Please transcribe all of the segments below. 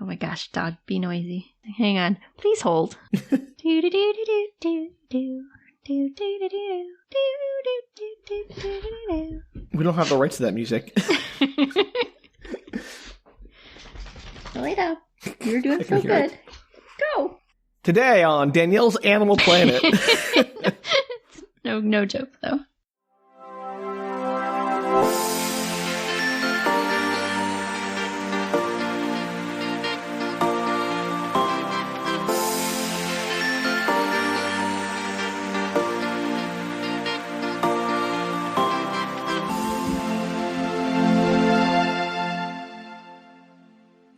Oh my gosh, dog, be noisy. Hang on. Please hold. We don't have the rights to that music. Wait up. You're doing so good. It. Go. Today on Danielle's Animal Planet. No joke, though.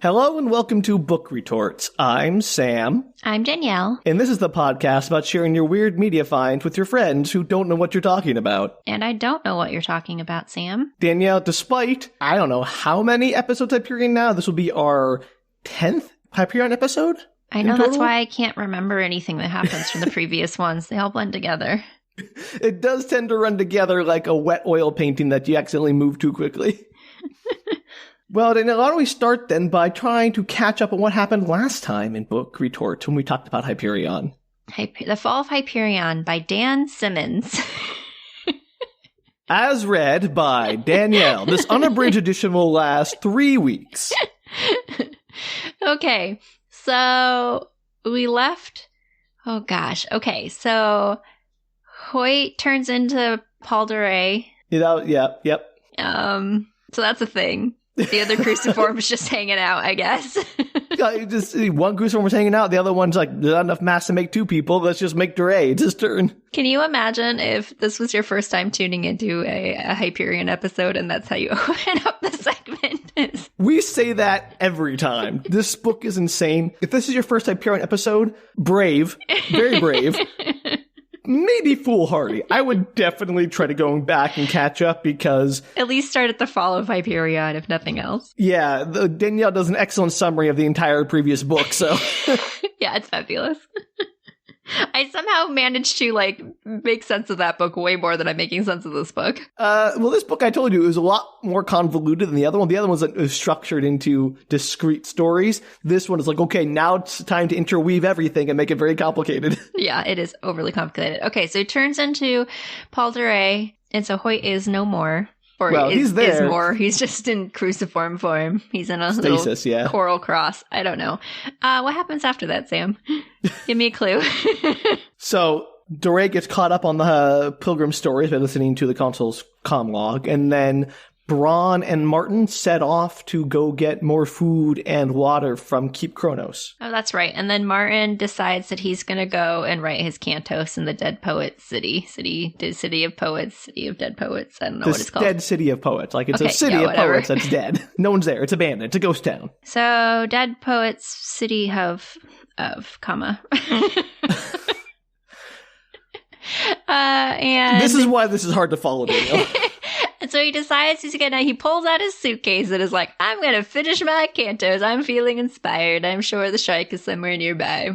Hello and welcome to Book Retorts. I'm Sam. I'm Danielle. And this is the podcast about sharing your weird media finds with your friends who don't know what you're talking about. And I don't know what you're talking about, Sam. Danielle, despite, I don't know how many episodes Hyperion now, this will be our 10th Hyperion episode? I know, that's why I can't remember anything that happens from the previous ones. They all blend together. It does tend to run together like a wet oil painting that you accidentally move too quickly. Well, Danielle, why don't we start then by trying to catch up on what happened last time in Book Retorts when we talked about Hyperion. The Fall of Hyperion by Dan Simmons. As read by Danielle. This unabridged edition will last 3 weeks. Okay, so we left... Oh gosh, okay, so Hoyt turns into Paul Duré. Yep. So that's a thing. The other cruciform is just hanging out, I guess. Just one cruciform was hanging out. The other one's like, there's not enough mass to make two people. Let's just make Duré. It's his turn. Can you imagine if this was your first time tuning into a Hyperion episode and that's how you open up the segment? We say that every time. This book is insane. If this is your first Hyperion episode, brave. Very brave. Maybe foolhardy. I would definitely try to go back and catch up because... At least start at the Fall of Hyperion, if nothing else. Yeah, Danielle does an excellent summary of the entire previous book, so... Yeah, it's fabulous. I somehow managed to, make sense of that book way more than I'm making sense of this book. Well, this book, I told you, is a lot more convoluted than the other one. The other one's structured into discrete stories. This one is like, okay, now it's time to interweave everything and make it very complicated. Yeah, it is overly complicated. Okay, so it turns into Paul Duré, and so Hoyt is no more. Or well, he's there. Is more. He's just in cruciform form. He's in a stasis, little coral cross. I don't know. What happens after that, Sam? Give me a clue. So, Duré gets caught up on the Pilgrim stories by listening to the Consul's comm log, and then Brawne and Martin set off to go get more food and water from Keep Kronos. Oh, that's right. And then Martin decides that he's going to go and write his cantos in the Dead Poets City of Poets, City of Dead Poets. I don't know what it's called. Dead City of Poets. Like, it's a city of poets that's dead. No one's there. It's abandoned. It's a ghost town. So, Dead Poets City of comma. And this is why this is hard to follow, Danielle. And so he decides he pulls out his suitcase and is like, I'm going to finish my cantos. I'm feeling inspired. I'm sure the Shrike is somewhere nearby.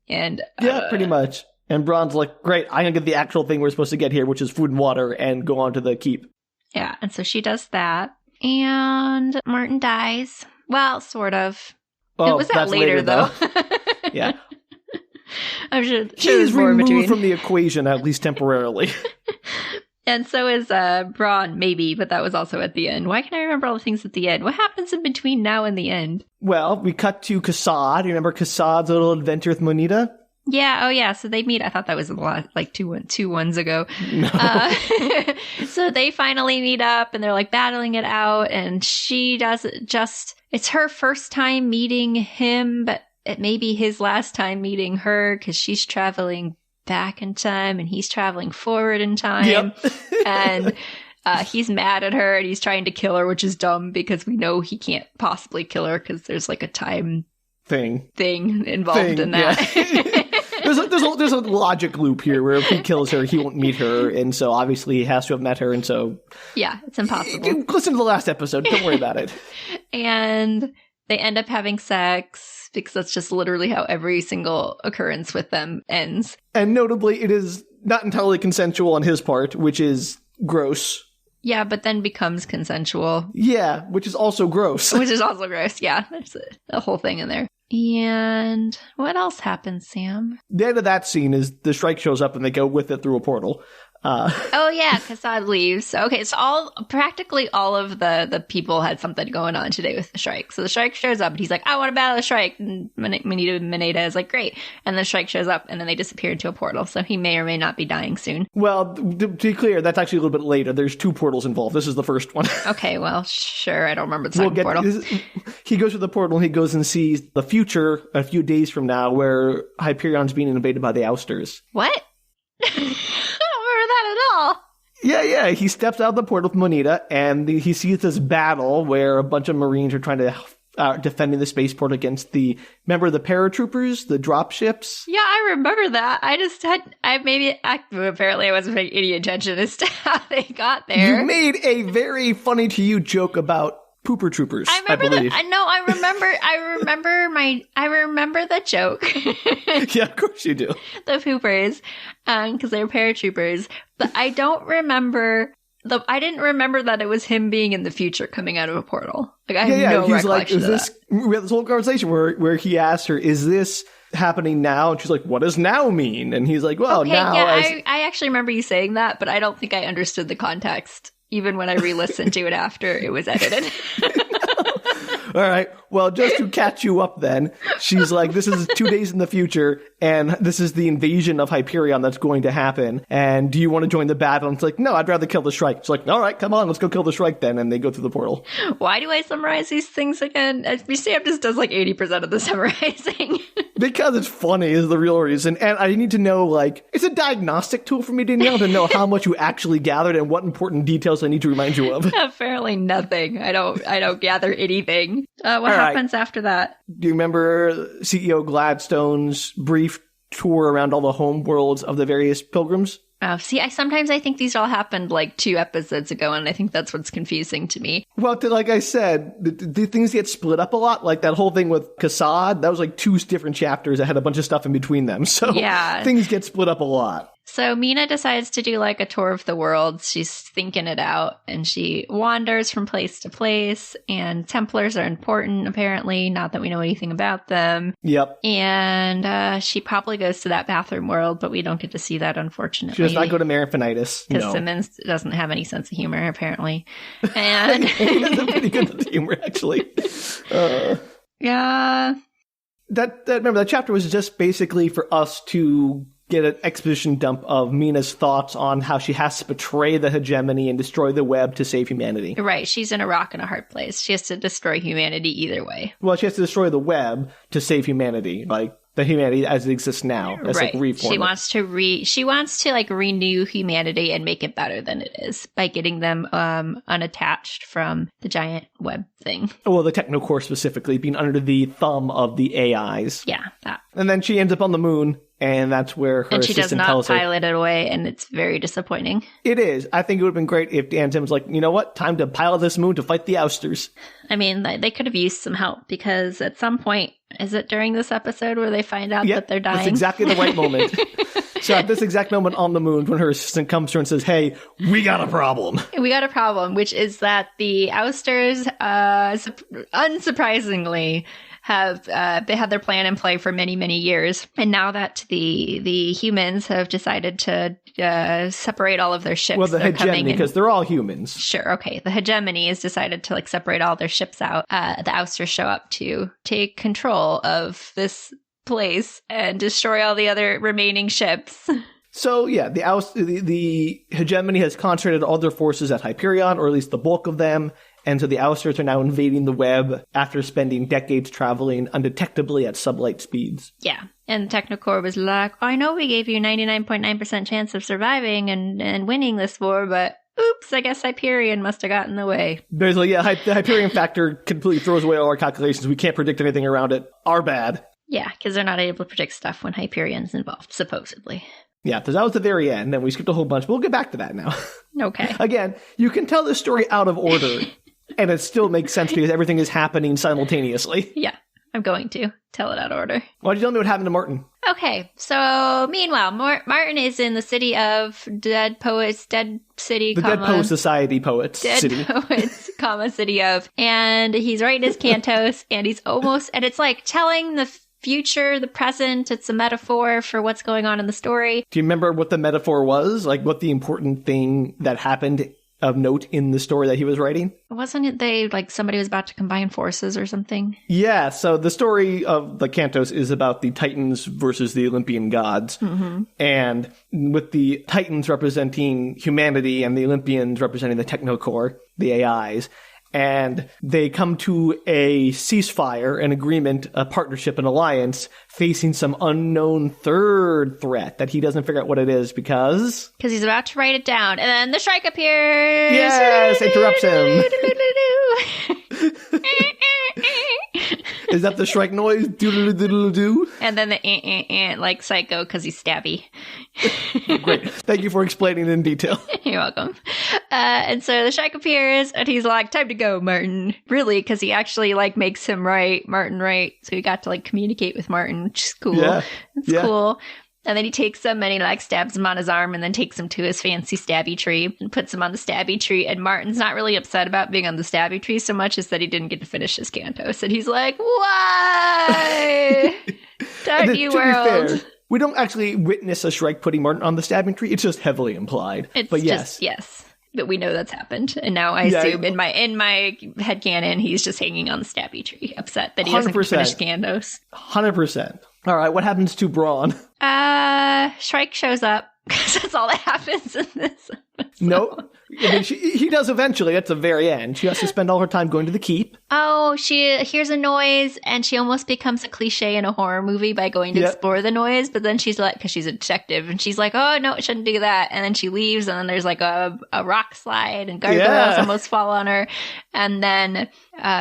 And yeah, pretty much. And Brawne's like, great, I'm going to get the actual thing we're supposed to get here, which is food and water, and go on to the keep. Yeah, and so she does that. And Martin dies. Well, sort of. Oh, it was that later, though. Yeah. I'm sure he's removed from the equation, at least temporarily. And so is Brawne, maybe, but that was also at the end. Why can't I remember all the things at the end? What happens in between now and the end? Well, we cut to Kassad. You remember Kassad's little adventure with Moneta? Yeah, oh yeah, so they meet. I thought that was a lot, like two ones ago. No. So they finally meet up, and they're, battling it out, and she does it it's her first time meeting him, but it may be his last time meeting her, because she's traveling back in time and he's traveling forward in time. Yep. And he's mad at her and he's trying to kill her, which is dumb because we know he can't possibly kill her because there's a time thing involved in that. Yeah. there's a logic loop here where if he kills her, he won't meet her, and so obviously he has to have met her, and so yeah, it's impossible. Listen to the last episode. Don't worry about it. And they end up having sex. Because that's just literally how every single occurrence with them ends. And notably, it is not entirely consensual on his part, which is gross. Yeah, but then becomes consensual. Yeah, which is also gross. Which is also gross, yeah. There's a whole thing in there. And what else happens, Sam? The end of that scene is the Shrike shows up and they go with it through a portal. Oh yeah, Kassad leaves. Okay, so practically all of the people had something going on today with the Shrike. So the Shrike shows up and he's like, I want to battle the Shrike. And Moneta is like, great. And the Shrike shows up and then they disappear into a portal. So he may or may not be dying soon. Well, to be clear, that's actually a little bit later. There's 2 portals involved. This is the first one. Okay, well, sure. I don't remember the second portal. He goes to the portal and he goes and sees the future a few days from now where Hyperion's being invaded by the Ousters. What? I don't remember that at all. Yeah. He steps out of the portal with Moneta, and he sees this battle where a bunch of Marines are trying to defending the spaceport against the paratroopers, the drop ships. Yeah, I remember that. Apparently I wasn't paying any attention as to how they got there. You made a very funny to you joke about pooper troopers. I remember the joke. Yeah, of course you do. The poopers, because they're paratroopers. But I don't remember I didn't remember that it was him being in the future coming out of a portal. Like I have no recollection of that. We had this whole conversation where he asked her, "Is this happening now?" And she's like, "What does now mean?" And he's like, "Well, okay, now." Yeah, I actually remember you saying that, but I don't think I understood the context. Even when I re-listened to it after it was edited. All right. Well, just to catch you up then, she's like, this is 2 days in the future, and this is the invasion of Hyperion that's going to happen. And do you want to join the battle? And it's like, no, I'd rather kill the Shrike. It's like, all right, come on, let's go kill the Shrike then. And they go through the portal. Why do I summarize these things again? Sam just does like 80% of the summarizing. Because it's funny is the real reason. And I need to know, like, it's a diagnostic tool for me, Danielle, to know how much you actually gathered and what important details I need to remind you of. Apparently nothing. I don't gather anything. What happens after that? Do you remember CEO Gladstone's brief tour around all the home worlds of the various pilgrims? Oh, see, sometimes I think these all happened like 2 episodes ago, and I think that's what's confusing to me. Well, like I said, the things get split up a lot. Like that whole thing with Kassad, that was like 2 different chapters that had a bunch of stuff in between them. So yeah. Things get split up a lot. So Mina decides to do like a tour of the world. She's thinking it out, and she wanders from place to place, and Templars are important, apparently. Not that we know anything about them. Yep. And she probably goes to that bathroom world, but we don't get to see that, unfortunately. She does not go to Mariphanitis. Because Simmons doesn't have any sense of humor, apparently. And he has a pretty good humor, actually. Yeah. Remember, that chapter was just basically for us to get an exposition dump of Mina's thoughts on how she has to betray the hegemony and destroy the web to save humanity. Right. She's in a rock and a hard place. She has to destroy humanity either way. Well, she has to destroy the web to save humanity, like the humanity as it exists now. As right. Like reform. She wants to like renew humanity and make it better than it is by getting them unattached from the giant web thing. Well, the TechnoCore specifically being under the thumb of the AIs. Yeah, that. And then she ends up on the moon. And that's where her assistant tells her. And she does not pilot it away, and it's very disappointing. It is. I think it would have been great if Dan Simmons was like, you know what? Time to pilot this moon to fight the Ousters. I mean, they could have used some help, because at some point, is it during this episode where they find out that they're dying? That's exactly the right moment. So at this exact moment on the moon, when her assistant comes to her and says, hey, we got a problem. We got a problem, which is that the Ousters, unsurprisingly, they had their plan in play for many, many years. And now that the humans have decided to separate all of their ships. Well, the hegemony, because they're all humans. Sure, okay. The hegemony has decided to like separate all their ships out. The Ousters show up to take control of this place and destroy all the other remaining ships. So, yeah, the hegemony has concentrated all their forces at Hyperion, or at least the bulk of them. And so the Ousters are now invading the web after spending decades traveling undetectably at sublight speeds. Yeah. And TechnoCore was like, I know we gave you 99.9% chance of surviving and winning this war, but oops, I guess Hyperion must have gotten in the way. Basically, yeah, the Hyperion factor completely throws away all our calculations. We can't predict anything around it. Our bad. Yeah, because they're not able to predict stuff when Hyperion's involved, supposedly. Yeah, because that was the very end, and we skipped a whole bunch. We'll get back to that now. Okay. Again, you can tell this story out of order. And it still makes sense because everything is happening simultaneously. Yeah, I'm going to tell it out of order. Why don't you tell me what happened to Martin? Okay, so meanwhile, Martin is in the city of Dead Poets, Dead City, The Dead Poet Society Poets Dead City. Poets, city of, and he's writing his cantos, and he's almost, and it's like telling the future, the present. It's a metaphor for what's going on in the story. Do you remember what the metaphor was? Like what the important thing that happened of note in the story that he was writing? Wasn't it like somebody was about to combine forces or something? Yeah, so the story of the Cantos is about the Titans versus the Olympian gods. Mm-hmm. And with the Titans representing humanity and the Olympians representing the TechnoCore, the AIs. And they come to a ceasefire, an agreement, a partnership, an alliance, facing some unknown third threat that he doesn't figure out what it is because he's about to write it down. And then the Shrike appears. Yes, interrupts him. Is that the Shrike noise? Doodle-doodle-doo? And then the like psycho because he's stabby. Great. Thank you for explaining in detail. You're welcome. And so the Shrike appears and he's like, time to go, Martin. Really, because he actually like makes him Martin right. So he got to like communicate with Martin, which is cool. Yeah. It's cool. And then he takes him and he like stabs him on his arm and then takes him to his fancy stabby tree and puts him on the stabby tree. And Martin's not really upset about being on the stabby tree so much as that he didn't get to finish his cantos. And he's like, why? Don't you world? We don't actually witness a Shrike putting Martin on the stabbing tree. It's just heavily implied. But yes. But we know that's happened. And now I assume in my headcanon, he's just hanging on the stabby tree, upset that he doesn't finish cantos. 100%. All right, what happens to Brawne? Shrike shows up, because that's all that happens in this episode. Nope. I mean, he does eventually at the very end. She has to spend all her time going to the keep. Oh, she hears a noise, and she almost becomes a cliche in a horror movie by going to explore the noise, but then she's like, because she's a detective, and she's like, oh, no, it shouldn't do that. And then she leaves, and then there's like a rock slide, and gargoyles almost fall on her. And then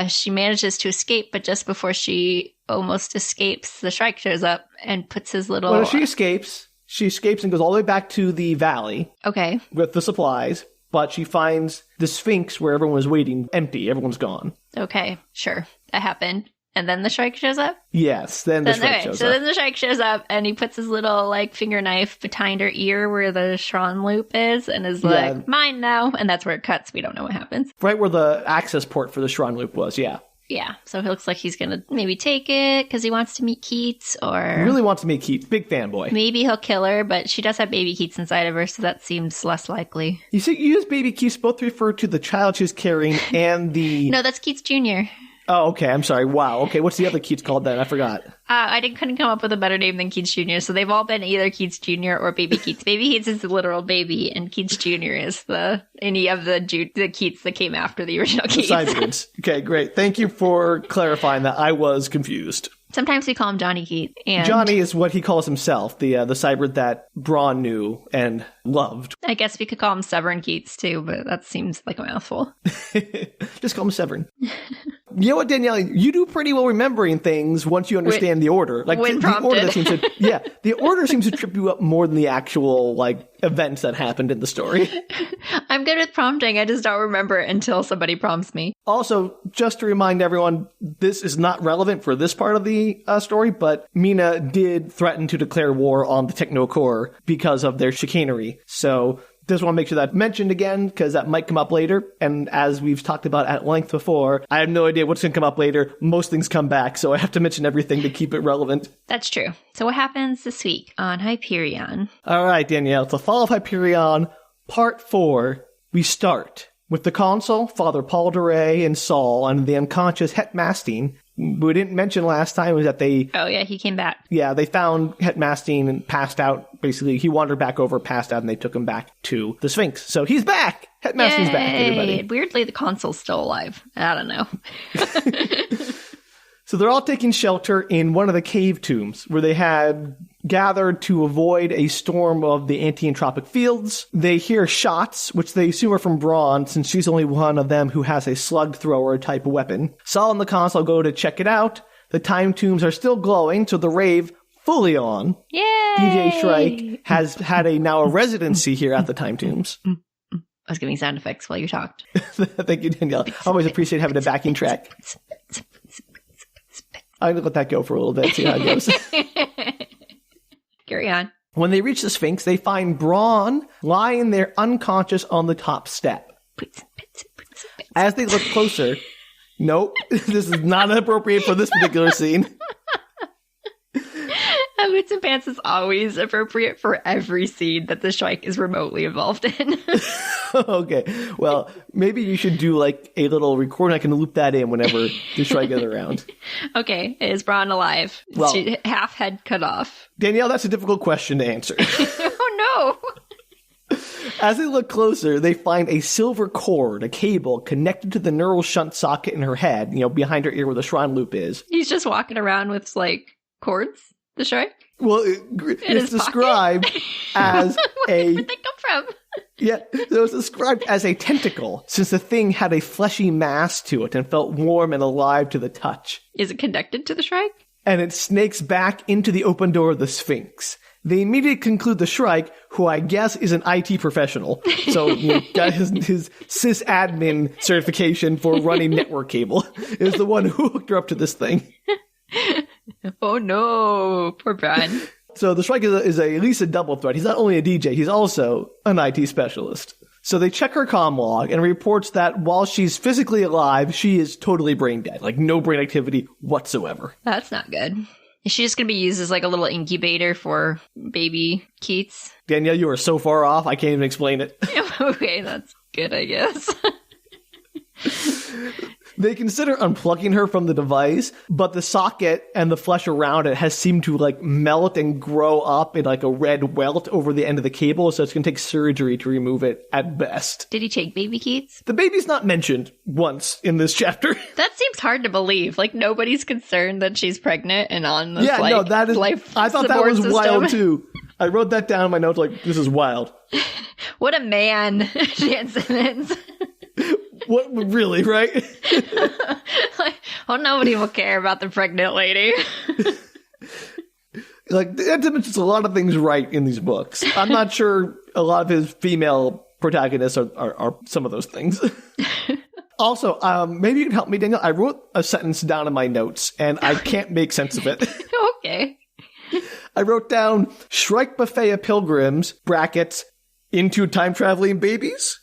she manages to escape, but just before she almost escapes, the Shrike shows up and puts his little... Well, she escapes. She escapes and goes all the way back to the valley. Okay. With the supplies. But she finds the Sphinx where everyone was waiting empty. Everyone's gone. Okay, sure. That happened. And then the Shrike shows up? Yes, then the Shrike shows up. So then the Shrike shows up and he puts his little like finger knife behind her ear where the Shron loop is and is like, mine now. And that's where it cuts. We don't know what happens. Right where the access port for the Shron loop was, yeah. Yeah, so he looks like he's going to maybe take it because he wants to meet Keats or... He really wants to meet Keats. Big fanboy. Maybe he'll kill her, but she does have baby Keats inside of her, so that seems less likely. You see, you use baby Keats both refer to the child she's carrying and the... No, that's Keats Jr. Oh, okay. I'm sorry. Wow. Okay, what's the other Keats called then? I forgot. Couldn't come up with a better name than Keats Jr., so they've all been either Keats Jr. or Baby Keats. Baby Keats is the literal baby, and Keats Jr. is any of the Keats that came after the original Keats. Sidebirds. Okay, great. Thank you for clarifying that. I was confused. Sometimes we call him Johnny Keats. And Johnny is what he calls himself, the cybrid that Brawne knew and loved. I guess we could call him Severin Keats, too, but that seems like a mouthful. Just call him Severin. You know what, Danielle? You do pretty well remembering things once you understand the order. Like when the order that seems to, the order seems to trip you up more than the actual like events that happened in the story. I'm good with prompting. I just don't remember it until somebody prompts me. Also, just to remind everyone, this is not relevant for this part of the story, but Mina did threaten to declare war on the TechnoCore because of their chicanery. So just want to make sure that's mentioned again, because that might come up later. And as we've talked about at length before, I have no idea what's going to come up later. Most things come back, so I have to mention everything to keep it relevant. That's true. So what happens this week on Hyperion? All right, Danielle. It's the Fall of Hyperion, Part 4. We start with the Consul, Father Paul Duré, and Saul, and the unconscious Het Masteen. We didn't mention last time was that they... Oh, yeah, he came back. Yeah, they found Het Masteen and passed out. Basically, he wandered back over, passed out, and they took him back to the Sphinx. So he's back! Het Masteen's back, everybody. Weirdly, the Consul's still alive. I don't know. So they're all taking shelter in one of the cave tombs where they had gathered to avoid a storm of the anti-entropic fields. They hear shots, which they assume are from Brawne, since she's only one of them who has a slug thrower type of weapon. Saul and the Consul go to check it out. The time tombs are still glowing, so the rave fully on. Yay! DJ Shrike has had now a residency here at the time tombs. I was giving sound effects while you talked. Thank you, Danielle. I always appreciate having a backing track. I'm going to let that go for a little bit, see how it goes. Carry on. When they reach the Sphinx, they find Brawne lying there unconscious on the top step. As they look closer, nope, this is not appropriate for this particular scene. Boots and Pants is always appropriate for every scene that the Shrike is remotely involved in. Okay, well, maybe you should do like a little recording. I can loop that in whenever the Shrike is around. Okay, is Brawne alive? Well, She half head cut off. Danielle, that's a difficult question to answer. Oh no! As they look closer, they find a silver cord, a cable, connected to the neural shunt socket in her head, behind her ear where the shrine loop is. He's just walking around with, like, cords, the Shrike? Well, it's described as Where'd they come from? Yeah, it was described as a tentacle, since the thing had a fleshy mass to it and felt warm and alive to the touch. Is it connected to the Shrike? And it snakes back into the open door of the Sphinx. They immediately conclude the Shrike, who I guess is an IT professional, so got his sysadmin certification for running network cable, is the one who hooked her up to this thing. Oh no, poor Brawne. So the Shrike is at least a double threat. He's not only a DJ, he's also an IT specialist. So they check her comm log and reports that while she's physically alive, she is totally brain dead. Like, no brain activity whatsoever. That's not good. Is she just going to be used as like a little incubator for baby Keats? Danielle, you are so far off, I can't even explain it. Okay, that's good, I guess. They consider unplugging her from the device, but the socket and the flesh around it has seemed to like melt and grow up in like a red welt over the end of the cable, so it's going to take surgery to remove it at best. Did he take baby Keats? The baby's not mentioned once in this chapter. That seems hard to believe. Like, nobody's concerned that she's pregnant and on this, that is, life I thought that was system. wild too. I wrote that down in my notes like, this is wild. What a man, Dan Simmons. What, really, right? Nobody will care about the pregnant lady. Like, that mentions a lot of things right in these books. I'm not sure a lot of his female protagonists are some of those things. Also, maybe you can help me, Danielle. I wrote a sentence down in my notes, and I can't make sense of it. Okay. I wrote down, Shrike buffet of pilgrims, brackets, into time-traveling babies?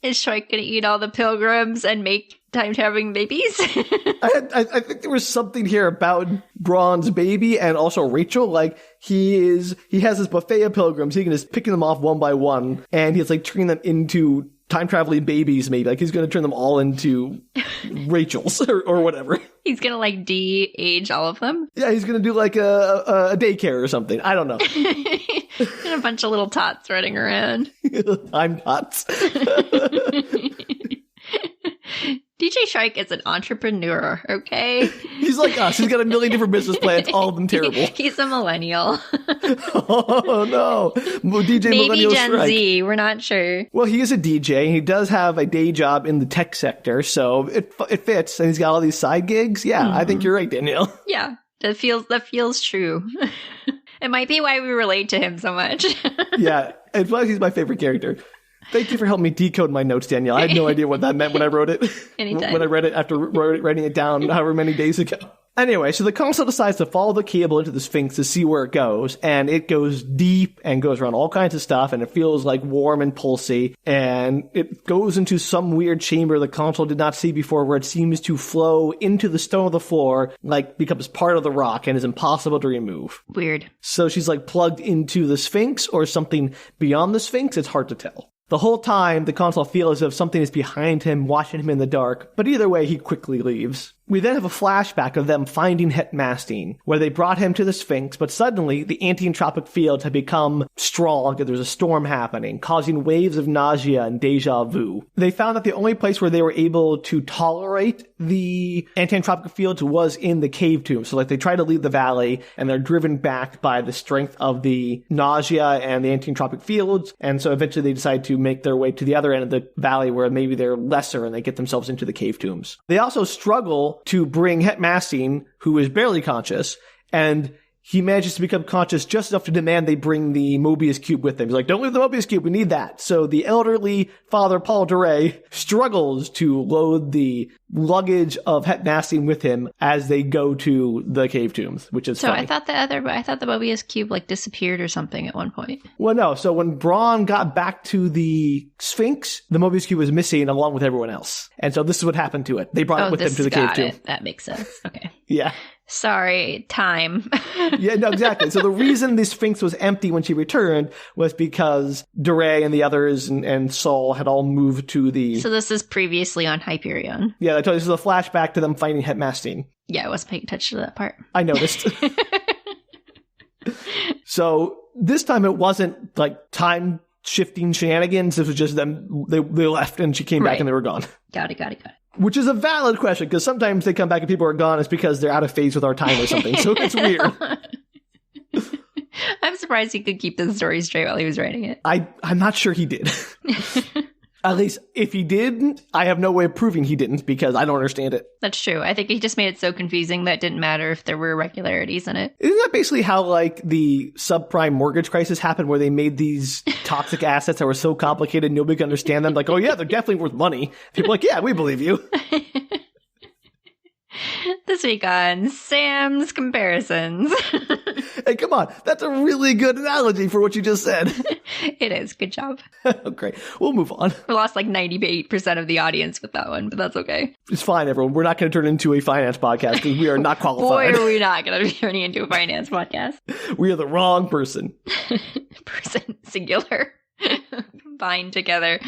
Is Shrike gonna eat all the pilgrims and make time-traveling babies? I think there was something here about Brawne's baby and also Rachel. Like, he has this buffet of pilgrims. He can just pick them off one by one, and he's like turning them into time-traveling babies, maybe. Like, he's going to turn them all into Rachels or whatever. He's going to, like, de-age all of them? Yeah, he's going to do, like, a daycare or something. I don't know. And a bunch of little tots running around. I'm tots. DJ Shrike is an entrepreneur, okay? He's like us. He's got a million different business plans, all of them terrible. He's a millennial. Oh, no. DJ Maybe Millennial Gen Shrike. Z, we're not sure. Well, he is a DJ. He does have a day job in the tech sector, so it fits. And he's got all these side gigs. Yeah, I think you're right, Danielle. Yeah, that feels true. It might be why we relate to him so much. Yeah, and plus he's my favorite character. Thank you for helping me decode my notes, Danielle. I had no idea what that meant when I wrote it. Anytime. When I read it after writing it down however many days ago. Anyway, so the Consul decides to follow the cable into the Sphinx to see where it goes, and it goes deep and goes around all kinds of stuff, and it feels like warm and pulsy, and it goes into some weird chamber the Consul did not see before where it seems to flow into the stone of the floor, like becomes part of the rock and is impossible to remove. Weird. So she's like plugged into the Sphinx or something beyond the Sphinx. It's hard to tell. The whole time, the Consul feels as if something is behind him, watching him in the dark, but either way, he quickly leaves. We then have a flashback of them finding Het Masteen, where they brought him to the Sphinx, but suddenly the anti-entropic fields have become strong and there's a storm happening, causing waves of nausea and deja vu. They found that the only place where they were able to tolerate the anti-entropic fields was in the cave tomb. So like they try to leave the valley and they're driven back by the strength of the nausea and the anti-entropic fields, and so eventually they decide to make their way to the other end of the valley where maybe they're lesser and they get themselves into the cave tombs. They also struggle to bring Het Masteen, who is barely conscious, and he manages to become conscious just enough to demand they bring the Mobius cube with them. He's like, don't leave the Mobius cube, we need that. So the elderly father, Paul Duré, struggles to load the luggage of Het Masteen with him as they go to the cave tombs, which is funny. I thought the Mobius cube like disappeared or something at one point. Well, no. So when Brawne got back to the Sphinx, the Mobius cube was missing along with everyone else. And so this is what happened to it. They brought it with them to the cave tomb. That makes sense. Okay. Yeah. Sorry, time. Yeah, no, exactly. So the reason the Sphinx was empty when she returned was because Duré and the others and Saul had all moved to the... So this is previously on Hyperion. Yeah, I told you this is a flashback to them finding Het Masteen. Yeah, I wasn't paying attention to that part. I noticed. So this time it wasn't like time shifting shenanigans. It was just them. They left and she came back and they were gone. Got it. Which is a valid question, because sometimes they come back and people are gone. It's because they're out of phase with our time or something. So it's weird. I'm surprised he could keep the story straight while he was writing it. I'm not sure he did. At least if he didn't, I have no way of proving he didn't, because I don't understand it. That's true. I think he just made it so confusing that it didn't matter if there were irregularities in it. Isn't that basically how, like, the subprime mortgage crisis happened, where they made these toxic assets that were so complicated nobody could understand them? Like, oh yeah, they're definitely worth money. People are like, yeah, we believe you. This week on Sam's Comparisons. Hey, come on. That's a really good analogy for what you just said. It is. Good job. Okay. We'll move on. We lost like 98% of the audience with that one, but that's okay. It's fine, everyone. We're not going to turn into a finance podcast because we are not qualified. Boy, are we not going to be turning into a finance podcast. We are the wrong person. Person, singular. Combined together.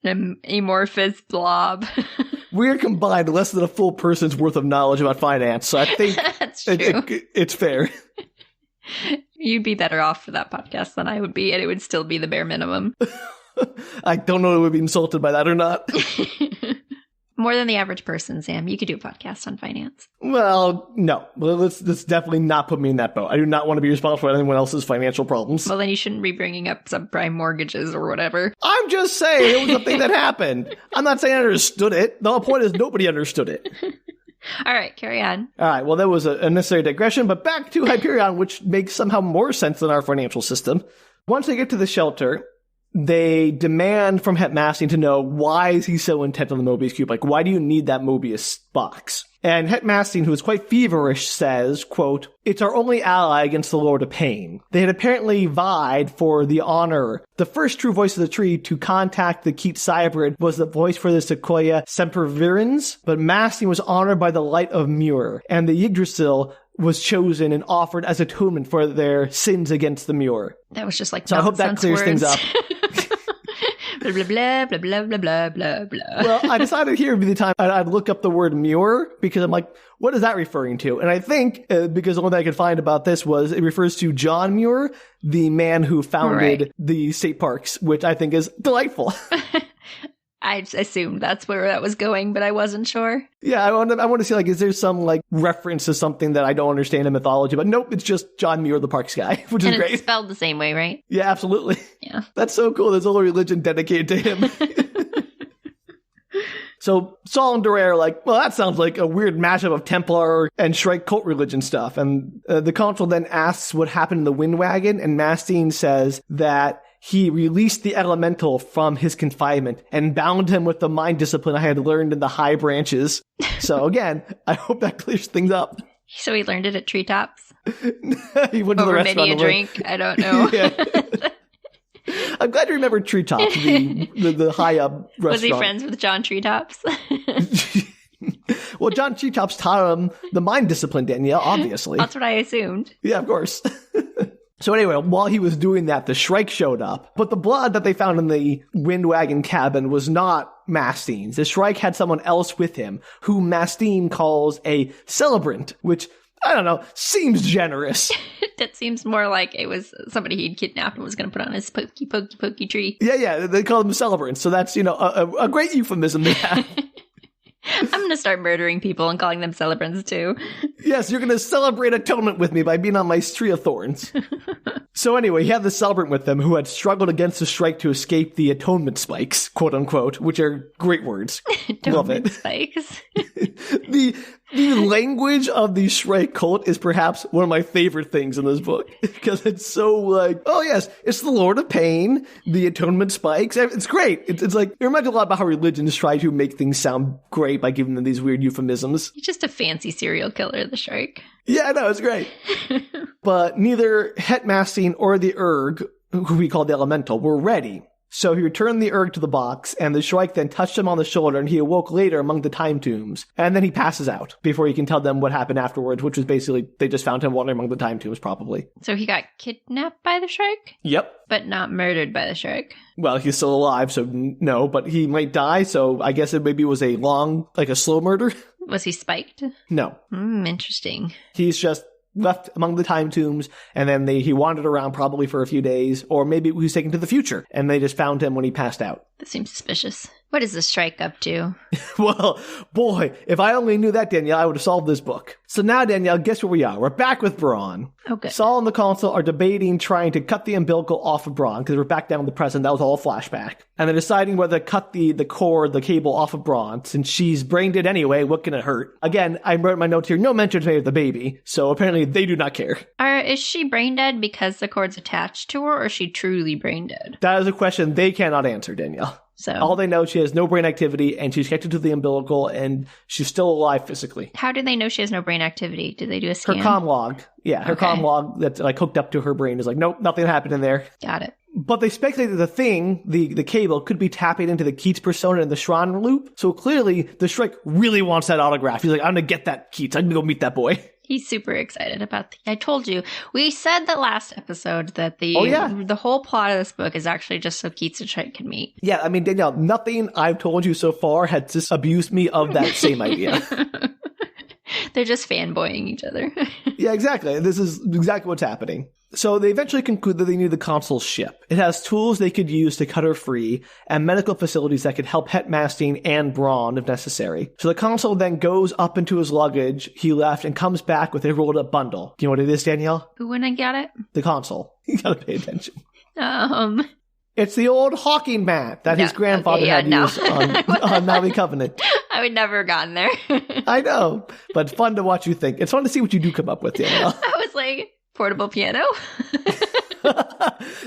An amorphous blob. We're combined less than a full person's worth of knowledge about finance, so I think that's true. It's fair. You'd be better off for that podcast than I would be, and it would still be the bare minimum. I don't know if we'd be insulted by that or not. More than the average person, Sam. You could do a podcast on finance. Well, no. Well, let's definitely not put me in that boat. I do not want to be responsible for anyone else's financial problems. Well, then you shouldn't be bringing up subprime mortgages or whatever. I'm just saying it was a thing that happened. I'm not saying I understood it. The whole point is nobody understood it. All right, carry on. All right, well, that was a necessary digression, but back to Hyperion, which makes somehow more sense than our financial system. Once they get to the shelter, they demand from Het Masteen to know, why is he so intent on the Mobius cube? Like, why do you need that Mobius box? And Het Masteen, who is quite feverish, says, quote, "It's our only ally against the Lord of Pain. They had apparently vied for the honor. The first true voice of the tree to contact the Keats hybrid was the voice for the Sequoia sempervirens, but Masteen was honored by the light of Muir, and the Yggdrasil was chosen and offered as atonement for their sins against the Muir." That was just like, so I hope that clears things up. Blah, blah, blah, blah, blah, blah, blah, blah. Well, I decided here would be the time I'd look up the word Muir, because I'm like, what is that referring to? And I think, because the only thing I could find about this was it refers to John Muir, the man who founded the state parks, which I think is delightful. I assumed that's where that was going, but I wasn't sure. Yeah, I want to see, like, is there some, like, reference to something that I don't understand in mythology? But nope, it's just John Muir, the parks guy, which is great. It's spelled the same way, right? Yeah, absolutely. Yeah. That's so cool. There's a whole religion dedicated to him. So Saul and Duré are like, well, that sounds like a weird mashup of Templar and Shrike cult religion stuff. And the Consul then asks what happened in the Wind Wagon, and Masteen says that he released the elemental from his confinement and bound him with the mind discipline I had learned in the high branches. So again, I hope that clears things up. So he learned it at Treetops? He went to the restaurant. Many a drink? I don't know. Yeah. I'm glad you remembered Treetops, the high-up restaurant. Was he friends with John Treetops? Well, John Treetops taught him the mind discipline, Danielle, obviously. That's what I assumed. Yeah, of course. So anyway, while he was doing that, the Shrike showed up. But the blood that they found in the Windwagon cabin was not Masteen's. The Shrike had someone else with him, who Masteen calls a celebrant, which, I don't know, seems generous. That seems more like it was somebody he'd kidnapped and was going to put on his pokey tree. Yeah, they call them celebrants. So that's, a great euphemism they have. I'm going to start murdering people and calling them celebrants too. Yes, you're going to celebrate atonement with me by being on my tree of thorns. So anyway, he had the celebrant with them who had struggled against the Shrike to escape the atonement spikes, quote unquote, which are great words. Love it. Spikes. The language of the Shrike cult is perhaps one of my favorite things in this book because it's so like, oh yes, it's the Lord of Pain, the atonement spikes. It's great. It's like, it reminds me a lot about how religions try to make things sound great by giving them these weird euphemisms. He's just a fancy serial killer, the Shrike. Yeah, I know, it's great. But neither Het Masteen or the Erg, who we call the Elemental, were ready. So he returned the Erg to the box, and the Shrike then touched him on the shoulder, and he awoke later among the time tombs. And then he passes out before he can tell them what happened afterwards, which was basically they just found him wandering among the time tombs, probably. So he got kidnapped by the Shrike? Yep. But not murdered by the Shrike? Well, he's still alive, so no, but he might die, so I guess it maybe was a long, like a slow murder. Was he spiked? No. Interesting. He's just left among the time tombs, and then he wandered around probably for a few days, or maybe he was taken to the future, and they just found him when he passed out. That seems suspicious. What is the Shrike up to? Well, boy, if I only knew that, Danielle, I would have solved this book. So now, Danielle, guess where we are? We're back with Brawne. Oh, good. Saul and the Consul are debating trying to cut the umbilical off of Brawne, because we're back down in the present. That was all a flashback. And they're deciding whether to cut the cord, the cable off of Brawne. Since she's brain dead anyway, what can it hurt? Again, I wrote in my notes here, no mention made of the baby. So apparently they do not care. Is she brain dead because the cord's attached to her, or is she truly brain dead? That is a question they cannot answer, Danielle. So all they know, she has no brain activity, and she's connected to the umbilical, and she's still alive physically. How do they know she has no brain activity? Did they do a scan? Her comm log. Yeah, her comm log that's like hooked up to her brain is like, nope, nothing happened in there. Got it. But they speculate that the thing, the cable, could be tapping into the Keats persona in the Shran loop. So clearly, the Shrike really wants that autograph. He's like, I'm going to get that Keats. I'm going to go meet that boy. He's super excited about I told you. We said that last episode that the whole plot of this book is actually just so Keats and Shrike can meet. Yeah, I mean, Danielle, nothing I've told you so far has disabused me of that same idea. They're just fanboying each other. Yeah, exactly. This is exactly what's happening. So they eventually conclude that they need the Consul's ship. It has tools they could use to cut her free, and medical facilities that could help Het Masteen and Brawne if necessary. So the Consul then goes up into his luggage he left and comes back with a rolled up bundle. Do you know what it is, Danielle? Who wouldn't get it? The Consul. You gotta pay attention. It's the old hawking mat that his grandfather had used on Maui Covenant. I would never have gotten there. I know, but fun to watch you think. It's fun to see what you do come up with, Danielle. I was like, portable piano?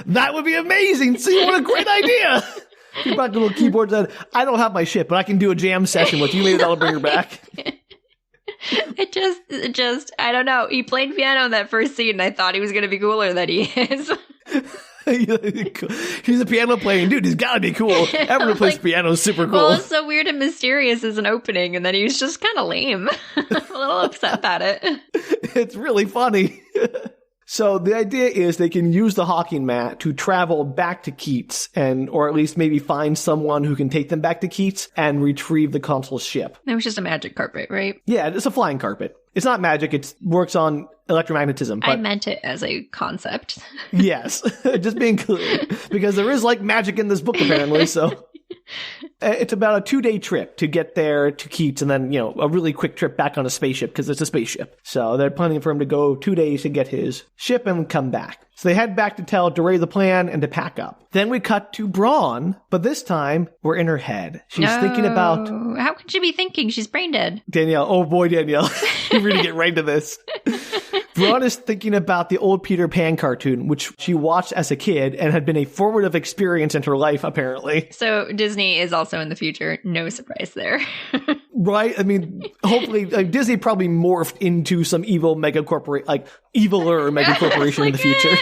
That would be amazing. See, what a great idea. You brought the little keyboard and said, I don't have my ship, but I can do a jam session with you. Maybe that'll bring her back. It just, I don't know. He played piano in that first scene, and I thought he was going to be cooler than he is. He's a piano playing dude. He's got to be cool. Everyone who plays piano is super cool. Well, it's so weird and mysterious as an opening, and then he was just kind of lame. I'm a little upset about it. It's really funny. So the idea is they can use the hawking mat to travel back to Keats, or at least maybe find someone who can take them back to Keats and retrieve the Consul's ship. It was just a magic carpet, right? Yeah, it's a flying carpet. It's not magic. It works on electromagnetism. But I meant it as a concept. Yes, just being clear. Because there is like magic in this book, apparently, so... It's about a 2-day trip to get there to Keats, and then, a really quick trip back on a spaceship, because it's a spaceship. So they're planning for him to go 2 days to get his ship and come back. So they head back to tell Duré the plan and to pack up. Then we cut to Brawne, but this time we're in her head. She's thinking about... How could she be thinking? She's brain dead. Danielle, oh boy, Danielle. You really get right to this. Brawne is thinking about the old Peter Pan cartoon, which she watched as a kid and had been a formative experience in her life, apparently. So Disney is also in the future. No surprise there. Right? I mean, hopefully, Disney probably morphed into some evil mega corporation, like eviler mega corporation in the future.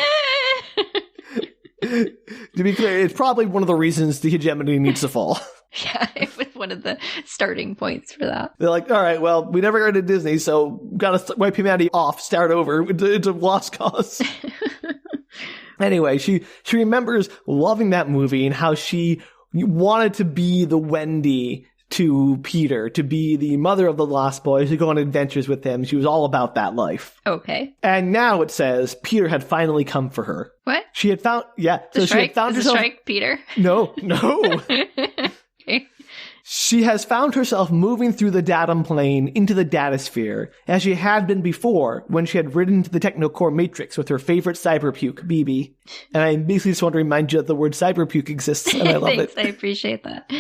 To be clear, it's probably one of the reasons the hegemony needs to fall. Yeah, it was one of the starting points for that. They're like, all right, well, we never got to Disney, so got to wipe humanity off, start over. It's a lost cause. Anyway, she remembers loving that movie and how she wanted to be the Wendy to Peter, to be the mother of the Lost Boys, to go on adventures with him. She was all about that life. Okay. And now it says Peter had finally come for her. What? She had found, yeah. So she had found herself. Shrike Peter? No. Okay. She has found herself moving through the datumplane into the datasphere, as she had been before when she had ridden to the TechnoCore matrix with her favorite cyberpuke, BB. And I basically just want to remind you that the word cyberpuke exists, and I love Thanks, it. I appreciate that.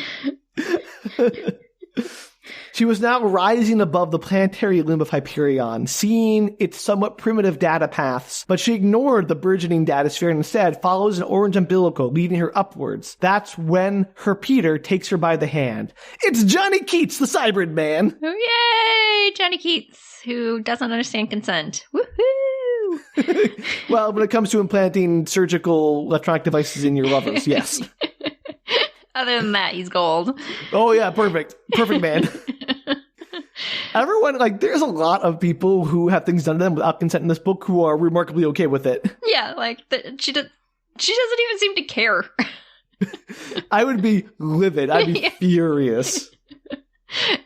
She was now rising above the planetary limb of Hyperion, seeing its somewhat primitive data paths, but she ignored the burgeoning datasphere and instead follows an orange umbilical leading her upwards. That's when her Peter takes her by the hand. It's Johnny Keats, the Cybrid Man! Oh, yay! Johnny Keats, who doesn't understand consent. Woohoo! Well, when it comes to implanting surgical electronic devices in your lovers, yes. Other than that, he's gold. Oh yeah, perfect. Perfect man. Everyone, like, there's a lot of people who have things done to them without consent in this book who are remarkably okay with it. Yeah, like, she doesn't even seem to care. I would be livid. I'd be furious.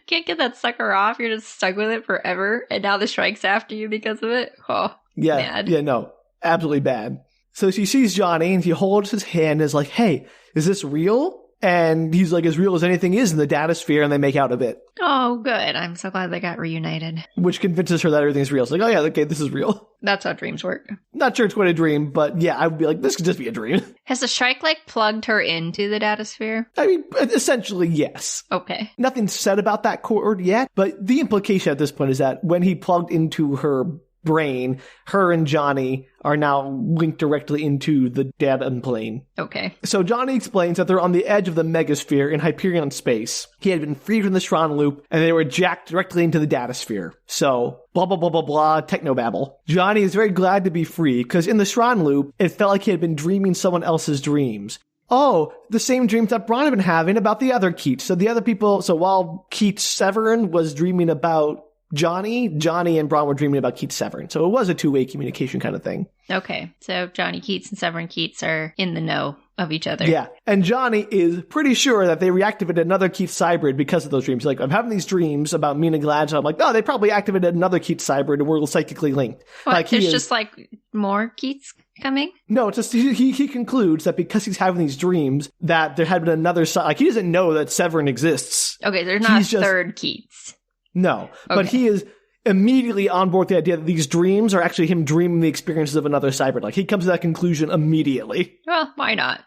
Can't get that sucker off. You're just stuck with it forever. And now the Shrike's after you because of it. Oh, yeah. bad. Yeah, no. Absolutely bad. So she sees Johnny and he holds his hand and is like, hey, is this real? And he's like, as real as anything is in the datasphere, and they make out a bit. Oh, good. I'm so glad they got reunited. Which convinces her that everything's real. It's like, oh yeah, okay, this is real. That's how dreams work. Not sure it's quite a dream, but yeah, I would be like, this could just be a dream. Has the Shrike, like, plugged her into the datasphere? I mean, essentially, yes. Okay. Nothing's said about that cord yet, but the implication at this point is that when he plugged into her brain, her and Johnny are now linked directly into the datumplane. Okay. So Johnny explains that they're on the edge of the megasphere in Hyperion space. He had been freed from the Shron loop, and they were jacked directly into the datasphere. So, blah, blah, blah, blah, blah, technobabble. Johnny is very glad to be free, because in the Shron loop, it felt like he had been dreaming someone else's dreams. Oh, the same dreams that Brawne had been having about the other Keats. So the other people, so while Keats Severin was dreaming about Johnny and Brawne were dreaming about Keats Severin. So it was a two-way communication kind of thing. Okay. So Johnny Keats and Severin Keats are in the know of each other. Yeah. And Johnny is pretty sure that they reactivated another Keats Cybrid because of those dreams. Like, I'm having these dreams about Mina Glad, so I'm like, oh, they probably activated another Keats Cybrid and we're psychically linked. What? Like, There's just like more Keats coming? No, it's just he concludes that because he's having these dreams that there had been another like, he doesn't know that Severin exists. Okay, there's not a third Keats. No, okay. But he is immediately on board with the idea that these dreams are actually him dreaming the experiences of another Cybrid. Like, he comes to that conclusion immediately. Well, why not?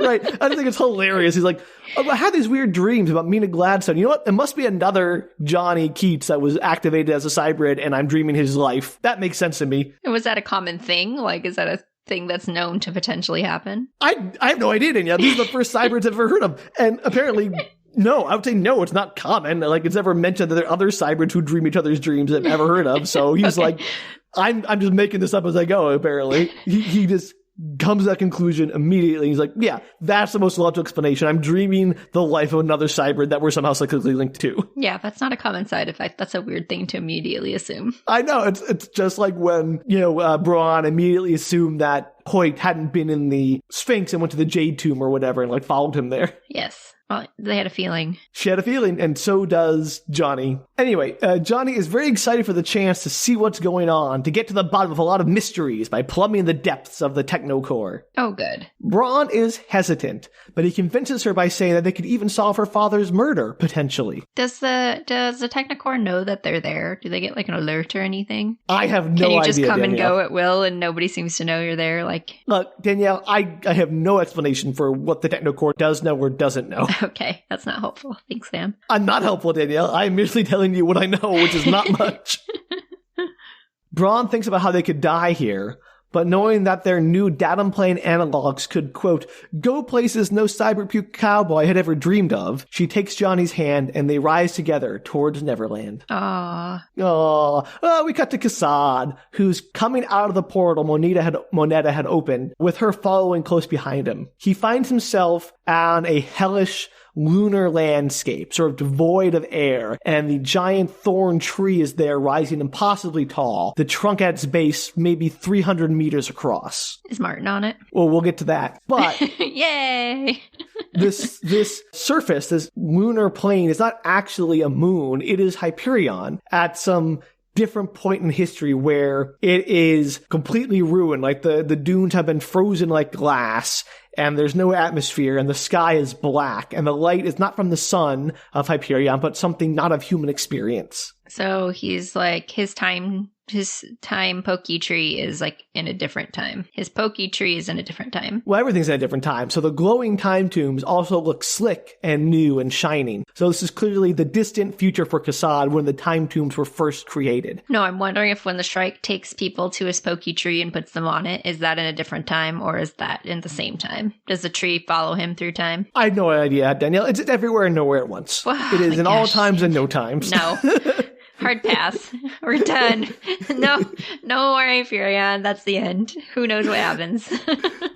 Right. I think it's hilarious. He's like, oh, I had these weird dreams about Mina Gladstone. You know what? It must be another Johnny Keats that was activated as a Cybrid, and I'm dreaming his life. That makes sense to me. And was that a common thing? Like, is that a thing that's known to potentially happen? I have no idea, Danielle. These are the first Cybrids I've ever heard of. And apparently... No, I would say no, it's not common. Like, it's never mentioned that there are other Cybrids who dream each other's dreams I've ever heard of. So he's like, I'm just making this up as I go, apparently. He just comes to that conclusion immediately. He's like, yeah, that's the most logical explanation. I'm dreaming the life of another Cybrid that we're somehow cyclically linked to. Yeah, that's not a common side effect. That's a weird thing to immediately assume. I know. It's just like when, Brawne immediately assumed that Hoyt hadn't been in the Sphinx and went to the Jade Tomb or whatever and, like, followed him there. Yes. Well, they had a feeling. She had a feeling, and so does Johnny. Anyway, Johnny is very excited for the chance to see what's going on, to get to the bottom of a lot of mysteries by plumbing the depths of the TechnoCore. Oh, good. Brawne is hesitant, but he convinces her by saying that they could even solve her father's murder, potentially. Does the TechnoCore know that they're there? Do they get, like, an alert or anything? I have no idea, Can you just come Danielle. and go at will, and nobody seems to know you're there? Like, look, Danielle, I have no explanation for what the TechnoCore does know or doesn't know. Okay, that's not helpful. Thanks, Sam. I'm not helpful, Danielle. I'm merely telling you what I know, which is not much. Brawne thinks about how they could die here, but knowing that their new datumplane analogs could, quote, go places no cyberpuke cowboy had ever dreamed of, she takes Johnny's hand and they rise together towards Neverland. Aww. Oh, we cut to Kassad, who's coming out of the portal Moneta had opened, with her following close behind him. He finds himself on a hellish lunar landscape, sort of devoid of air, and the giant thorn tree is there rising impossibly tall. The trunk at its base maybe 300 meters across. Is Martin on it? Well, we'll get to that. But yay! this surface, this lunar plane, is not actually a moon. It is Hyperion at some different point in history where it is completely ruined. Like the dunes have been frozen like glass, and there's no atmosphere, and the sky is black, and the light is not from the sun of Hyperion, but something not of human experience. So he's like, his time pokey tree is like in a different time. His pokey tree is in a different time. Well, everything's in a different time. So the glowing time tombs also look slick and new and shining. So this is clearly the distant future for Kassad when the time tombs were first created. No, I'm wondering if when the Shrike takes people to his pokey tree and puts them on it, is that in a different time or is that in the same time? Does the tree follow him through time? I have no idea, Danielle. It's everywhere and nowhere at once. Oh, it is in all times and no times. No. Hard pass. We're done. No more Hyperion. That's the end. Who knows what happens?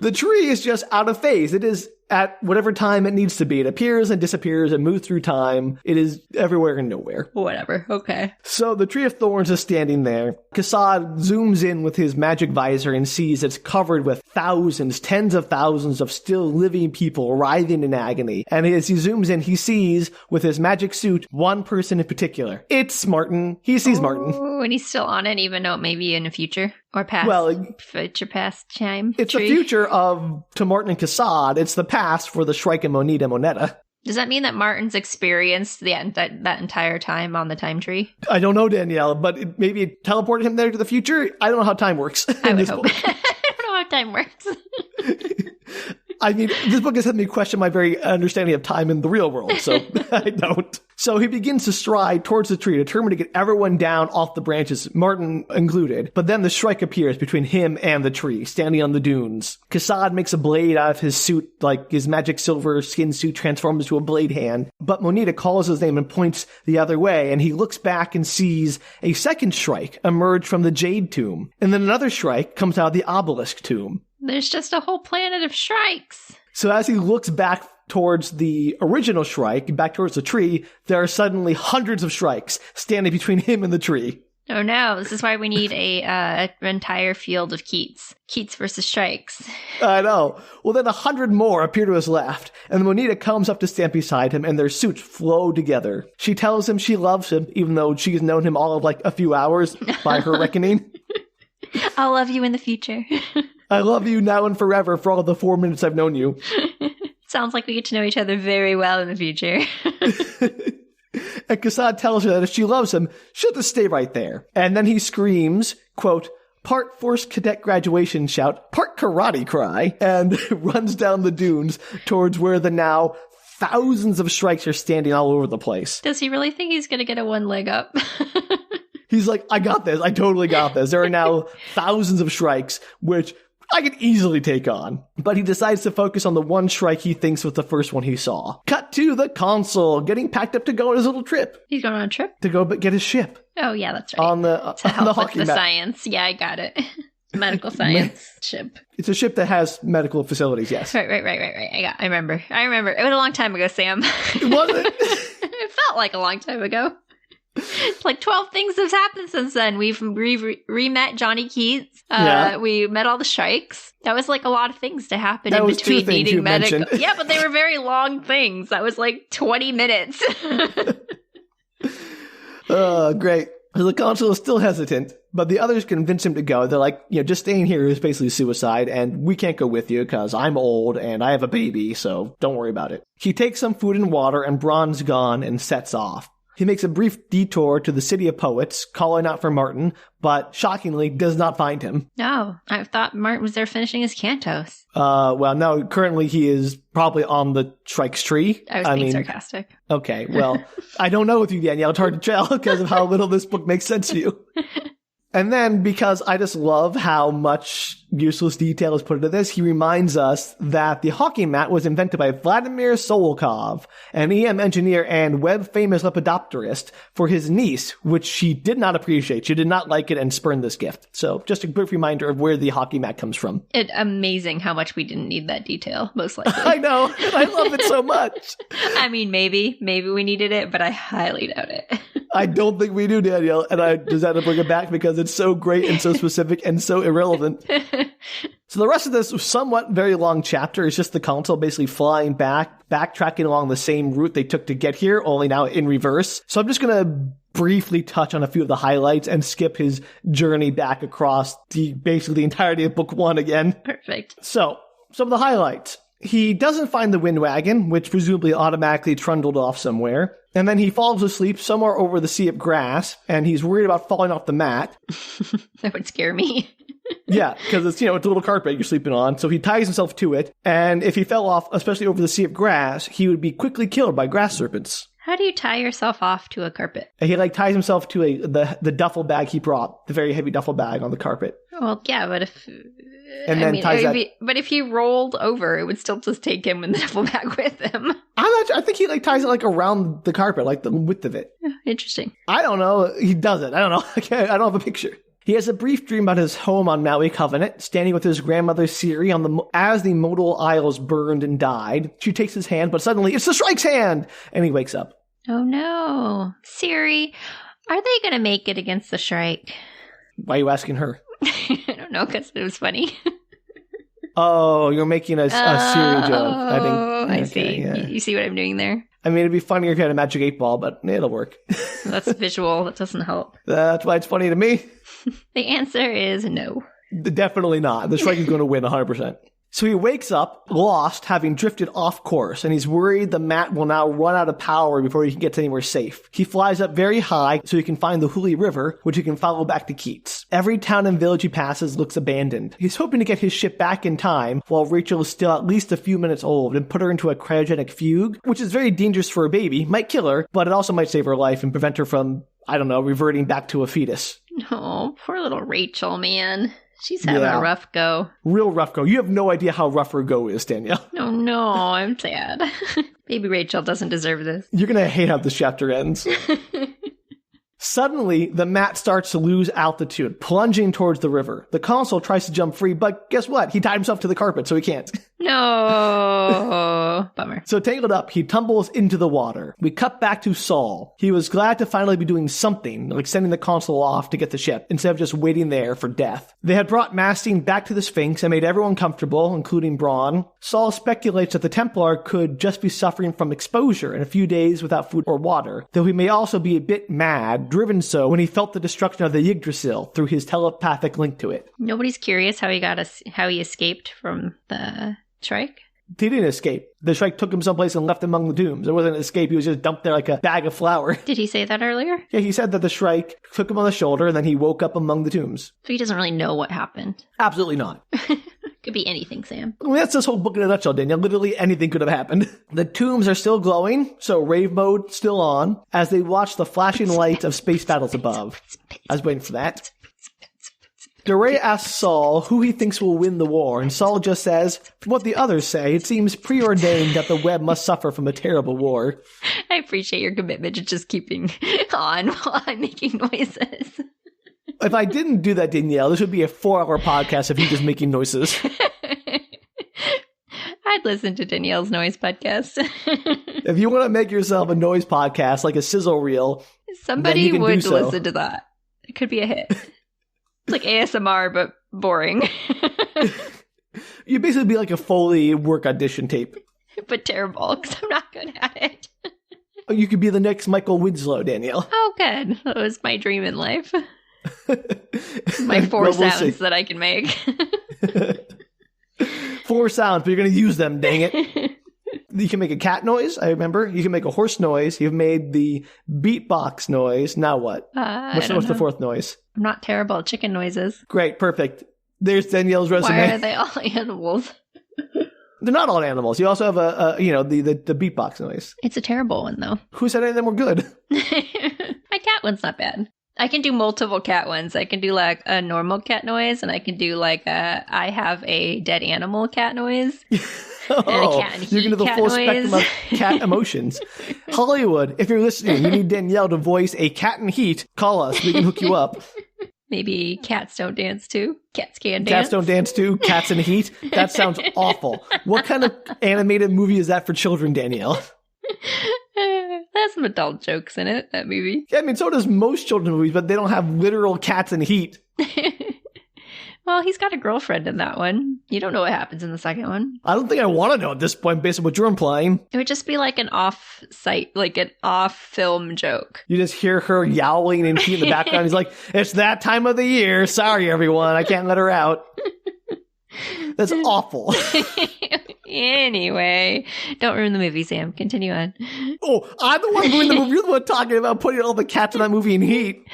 The tree is just out of phase. It is at whatever time it needs to be. It appears and disappears and moves through time. It is everywhere and nowhere. Whatever. Okay. So the Tree of Thorns is standing there. Kassad zooms in with his magic visor and sees it's covered with thousands, tens of thousands of still living people writhing in agony. And as he zooms in, he sees, with his magic suit, one person in particular. It's Martin. He sees Martin. And he's still on it, even though it may be in the future. Or past. Well, future past time. It's tree. the future to Martin and Kassad. It's the past for the Shrike and Moneta. Does that mean that Martin's experienced that entire time on the time tree? I don't know, Danielle, but maybe it teleported him there to the future. I don't know how time works. I would hope. I don't know how time works. I mean, this book has had me question my very understanding of time in the real world, so I don't. So he begins to stride towards the tree, determined to get everyone down off the branches, Martin included. But then the Shrike appears between him and the tree, standing on the dunes. Kassad makes a blade out of his suit, like his magic silver skin suit transforms into a blade hand. But Moneta calls his name and points the other way, and he looks back and sees a second Shrike emerge from the Jade Tomb. And then another Shrike comes out of the Obelisk Tomb. There's just a whole planet of Shrikes. So as he looks back towards the original Shrike, back towards the tree, there are suddenly hundreds of Shrikes standing between him and the tree. Oh no, this is why we need an entire field of Keats. Keats versus Shrikes. I know. Well, then 100 more appear to his left, and Moneta comes up to stand beside him, and their suits flow together. She tells him she loves him, even though she has known him all of like a few hours by her reckoning. I'll love you in the future. I love you now and forever for all the 4 minutes I've known you. Sounds like we get to know each other very well in the future. And Kassad tells her that if she loves him, she'll just stay right there. And then he screams, quote, part forced cadet graduation shout, part karate cry, and runs down the dunes towards where the now thousands of Shrikes are standing all over the place. Does he really think he's going to get a one leg up? He's like, I got this. I totally got this. There are now thousands of Shrikes, which I could easily take on. But he decides to focus on the one Shrike he thinks was the first one he saw. Cut to the Consul, getting packed up to go on his little trip. He's going on a trip? To go get his ship. Oh, yeah, that's right. On the to help the with hockey the map. science. Yeah, I got it. Medical science ship. It's a ship that has medical facilities, yes. Right. I remember. It was a long time ago, Sam. Was it? It felt like a long time ago. Like 12 things have happened since then. We've re-met Johnny Keats. We met all the Shrikes. That was like a lot of things to happen that in was between two things needing you medical. mentioned. Yeah, but they were very long things. That was like 20 minutes. Great. The Consul is still hesitant, but the others convince him to go. They're like, just staying here is basically suicide, and we can't go with you because I'm old and I have a baby, so don't worry about it. He takes some food and water, and Brawne's gone and sets off. He makes a brief detour to the City of Poets, calling out for Martin, but shockingly does not find him. No, I thought Martin was there finishing his cantos. Well, no, currently he is probably on the Shrike's tree. I was being sarcastic. Okay, well, I don't know with you, Danielle. It's hard to tell because of how little this book makes sense to you. And then, because I just love how much useless detail is put into this, he reminds us that the hockey mat was invented by Vladimir Solokov, an EM engineer and web-famous lepidopterist, for his niece, which she did not appreciate. She did not like it and spurned this gift. So, just a brief reminder of where the hockey mat comes from. It's amazing how much we didn't need that detail, most likely. I know. I love it so much. I mean, maybe we needed it, but I highly doubt it. I don't think we do, Danielle, and I just had to bring it back because it's so great and so specific and so irrelevant. So the rest of this somewhat very long chapter is just the Consul basically flying backtracking along the same route they took to get here, only now in reverse. So I'm just going to briefly touch on a few of the highlights and skip his journey back across basically the entirety of book 1 again. Perfect. So, some of the highlights. He doesn't find the wind wagon, which presumably automatically trundled off somewhere. And then he falls asleep somewhere over the sea of grass, and he's worried about falling off the mat. That would scare me. Yeah, because it's, it's a little carpet you're sleeping on. So he ties himself to it. And if he fell off, especially over the sea of grass, he would be quickly killed by grass serpents. How do you tie yourself off to a carpet? And he ties himself to the duffel bag he brought, the very heavy duffel bag on the carpet. Well, yeah, but if... And then ties that... But if he rolled over, it would still just take him in the duffel bag with him. I think he ties it around the carpet, the width of it. Oh, interesting. I don't know. He does it. I don't know. I don't have a picture. He has a brief dream about his home on Maui Covenant, standing with his grandmother Siri as the modal isles burned and died. She takes his hand, but suddenly it's the Shrike's hand! And he wakes up. Oh no. Siri, are they going to make it against the Shrike? Why are you asking her? I don't know, because it was funny. Oh, you're making a Siri joke. I think. I see. Yeah. You see what I'm doing there? I mean, it'd be funnier if you had a magic 8-ball, but it'll work. That's visual. That doesn't help. That's why it's funny to me. The answer is no. Definitely not. The Shrike is going to win 100%. So he wakes up, lost, having drifted off course, and he's worried the mat will now run out of power before he can get anywhere safe. He flies up very high so he can find the Huli River, which he can follow back to Keats. Every town and village he passes looks abandoned. He's hoping to get his ship back in time while Rachel is still at least a few minutes old and put her into a cryogenic fugue, which is very dangerous for a baby, might kill her, but it also might save her life and prevent her from, reverting back to a fetus. Oh, poor little Rachel, man. She's having a rough go. Real rough go. You have no idea how rough her go is, Danielle. Oh, no. I'm sad. Baby Rachel doesn't deserve this. You're going to hate how this chapter ends. Suddenly, the mat starts to lose altitude, plunging towards the river. The Consul tries to jump free, but guess what? He tied himself to the carpet, so he can't. No. Bummer. So tangled up, he tumbles into the water. We cut back to Saul. He was glad to finally be doing something, like sending the Consul off to get the ship, instead of just waiting there for death. They had brought Masteen back to the Sphinx and made everyone comfortable, including Brawne. Saul speculates that the Templar could just be suffering from exposure in a few days without food or water, though he may also be a bit mad, driven so when he felt the destruction of the Yggdrasil through his telepathic link to it. Nobody's curious how he escaped from the Shrike? He didn't escape. The Shrike took him someplace and left him among the tombs. It wasn't an escape. He was just dumped there like a bag of flour. Did he say that earlier? Yeah, he said that the Shrike took him on the shoulder and then he woke up among the tombs. So he doesn't really know what happened. Absolutely not. Could be anything, Sam. I mean, that's this whole book in a nutshell, Danielle. Literally anything could have happened. The tombs are still glowing, so rave mode still on, as they watch the flashing lights of space battles above. I was waiting for that. Duré asks Saul who he thinks will win the war, and Saul just says, from what the others say, it seems preordained that the web must suffer from a terrible war. I appreciate your commitment to just keeping on while I'm making noises. If I didn't do that, Danielle, this would be a 4-hour podcast of you just making noises. I'd listen to Danielle's noise podcast. If you want to make yourself a noise podcast, like a sizzle reel, somebody would listen to that. It could be a hit. It's like ASMR, but boring. You'd basically be like a Foley work audition tape. But terrible, because I'm not good at it. You could be the next Michael Winslow, Danielle. Oh, good. That was my dream in life. My 4 sounds that I can make. 4 sounds, but you're going to use them, dang it. You can make a cat noise, I remember. You can make a horse noise. You've made the beatbox noise. Now what? What's the 4th noise? I'm not terrible at chicken noises. Great, perfect. There's Danielle's resume. Why are they all animals? They're not all animals. You also have the beatbox noise. It's a terrible one, though. Who said any of them were good? My cat one's not bad. I can do multiple cat ones. I can do like a normal cat noise, and I can do like I have a dead animal cat noise. And a cat and heat. You're going to the full spectrum of cat emotions. Hollywood, if you're listening, you need Danielle to voice a cat in heat. Call us. We can hook you up. Maybe cats don't dance too. Cats can dance. Cats don't dance too. Cats in heat. That sounds awful. What kind of animated movie is that for children, Danielle? There's some adult jokes in it, that movie. Yeah, I mean, so does most children's movies, but they don't have literal cats in heat. Well, he's got a girlfriend in that one. You don't know what happens in the second one. I don't think I want to know at this point based on what you're implying. It would just be like an off-site, like an off-film joke. You just hear her yowling and in the background. He's like, it's that time of the year. Sorry, everyone. I can't let her out. That's awful. Anyway, don't ruin the movie, Sam. Continue on. Oh, I'm the one doing the movie. You're the one talking about putting all the cats in that movie in heat.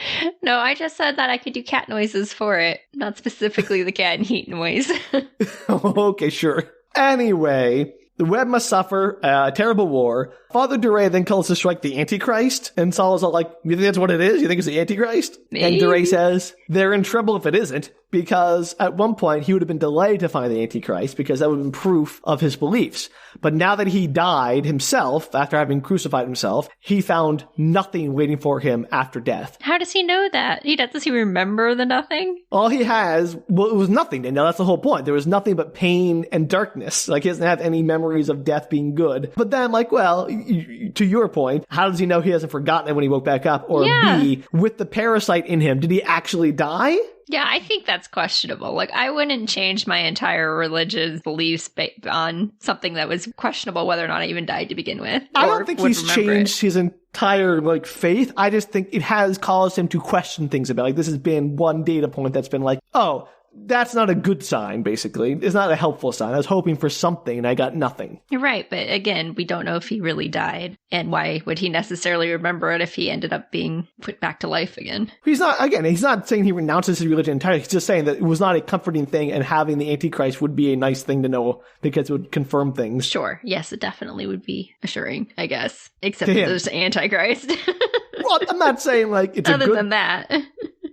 No, I just said that I could do cat noises for it, not specifically the cat and heat noise. Okay, sure. Anyway, the web must suffer a terrible war. Father Duré then calls the Shrike the Antichrist, and Saul is all like, you think that's what it is? You think it's the Antichrist? Maybe. And Duré says, they're in trouble if it isn't, because at one point he would have been delayed to find the Antichrist, because that would have been proof of his beliefs. But now that he died himself, after having crucified himself, he found nothing waiting for him after death. How does he know that? Does he remember the nothing? All he has, well, it was nothing, Danielle. That's the whole point. There was nothing but pain and darkness. Like, he doesn't have any memories of death being good. But then, like, well, to your point, how does he know he hasn't forgotten it when he woke back up? Or B, with the parasite in him, did he actually die? Yeah, I think that's questionable. Like, I wouldn't change my entire religious beliefs on something that was questionable whether or not I even died to begin with. I don't think he's changed his entire, like, faith. I just think it has caused him to question things about, like, this has been one data point that's been like, oh, that's not a good sign, basically. It's not a helpful sign. I was hoping for something, and I got nothing. You're right, but again, we don't know if he really died, and why would he necessarily remember it if he ended up being put back to life again? He's not saying he renounces his religion entirely. He's just saying that it was not a comforting thing, and having the Antichrist would be a nice thing to know, because it would confirm things. Sure, yes, it definitely would be assuring, I guess. Except that there's Antichrist. Well, I'm not saying, like, it's Other than that.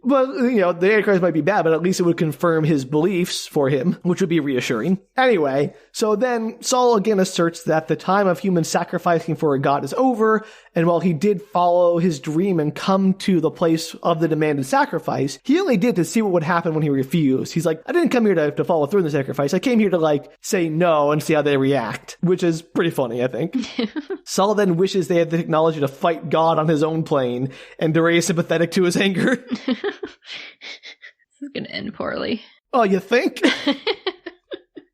Well, the Antichrist might be bad, but at least it would confirm his beliefs for him, which would be reassuring. Anyway, so then Saul again asserts that the time of human sacrificing for a god is over, and while he did follow his dream and come to the place of the demanded sacrifice, he only did to see what would happen when he refused. He's like, I didn't come here to follow through in the sacrifice. I came here to, like, say no and see how they react, which is pretty funny, I think. Saul then wishes they had the technology to fight God on his own plane, and Duré is sympathetic to his anger. This is going to end poorly. Oh, you think?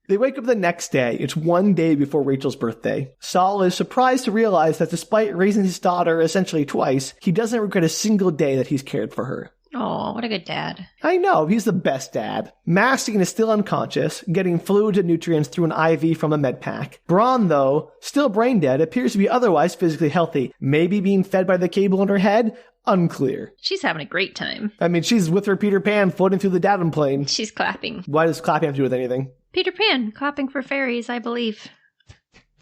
They wake up the next day. It's one day before Rachel's birthday. Saul is surprised to realize that despite raising his daughter essentially twice, he doesn't regret a single day that he's cared for her. Oh, what a good dad. I know, he's the best dad. Masting is still unconscious, getting fluids and nutrients through an IV from a med pack. Brawne, though, still brain dead, appears to be otherwise physically healthy. Maybe being fed by the cable in her head? Unclear. She's having a great time. I mean, she's with her Peter Pan floating through the datumplane. She's clapping. Why does clapping have to do with anything? Peter Pan, clapping for fairies, I believe.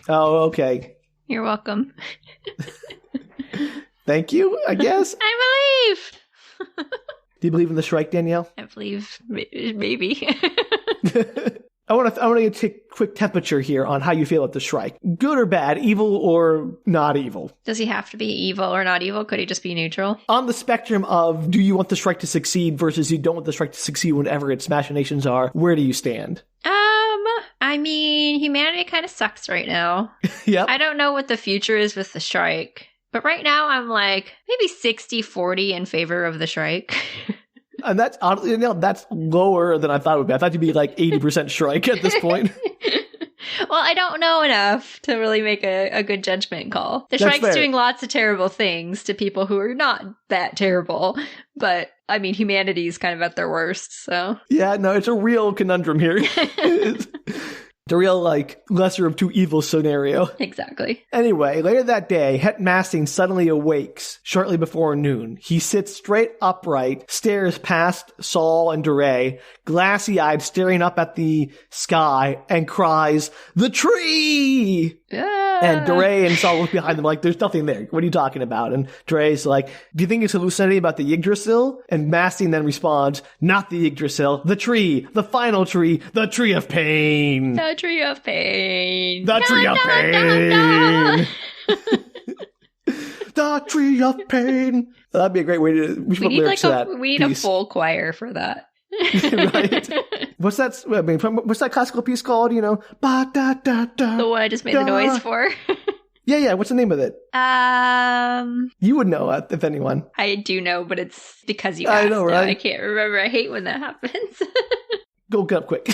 Oh, okay. You're welcome. Thank you, I guess. I believe. Do you believe in the Shrike, Danielle? I believe maybe. I want to take a quick temperature here on how you feel about the Shrike. Good or bad, evil or not evil? Does he have to be evil or not evil? Could he just be neutral? On the spectrum of do you want the Shrike to succeed versus you don't want the Shrike to succeed whatever its machinations are, where do you stand? I mean, humanity kind of sucks right now. Yep. I don't know what the future is with the Shrike. But right now, I'm like, maybe 60-40 in favor of the Shrike. And that's honestly, that's lower than I thought it would be. I thought you'd be like 80% Shrike at this point. Well, I don't know enough to really make a good judgment call. The That's Shrike's fair. doing lots of terrible things to people who are not that terrible. But, I mean, humanity's kind of at their worst, so. Yeah, no, it's a real conundrum here. The real, like, lesser of two evils scenario. Exactly. Anyway, later that day, Het Masteen suddenly awakes shortly before noon. He sits straight upright, stares past Saul and Duré, glassy-eyed staring up at the sky, and cries, "The tree!" And Duré and Saul look behind them like, there's nothing there. What are you talking about? And Duré's like, do you think it's hallucinating about the Yggdrasil? And Masteen then responds, not the Yggdrasil, the tree, the final tree, the tree of pain. The tree of pain. The tree of pain. The tree of pain. That'd be a great way to, we should put lyrics to that. We need a full choir for that. Right. What's that? I mean, what's that classical piece called? You know, ba da da da. The one I just made the noise for. Yeah. What's the name of it? You would know if anyone. I do know, but it's because you asked. I know, right? I can't remember. I hate when that happens. Go look it up quick.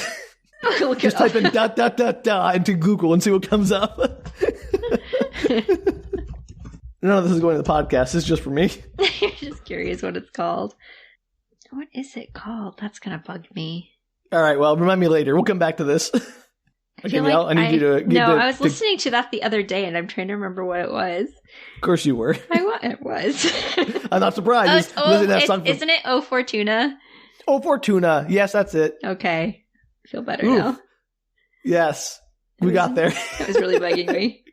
Look Just type in da da da da into Google and see what comes up. None of this is going to the podcast. This is just for me. You're just curious what it's called. What is it called? That's gonna bug me. All right, well, remind me later. We'll come back to this. Danielle, I need you to... I was listening to that the other day, and I'm trying to remember what it was. Of course you were. It was. I'm not surprised. Isn't it O Fortuna? O Fortuna. Yes, that's it. Okay. I feel better now. Yes. We got there. That was really bugging me.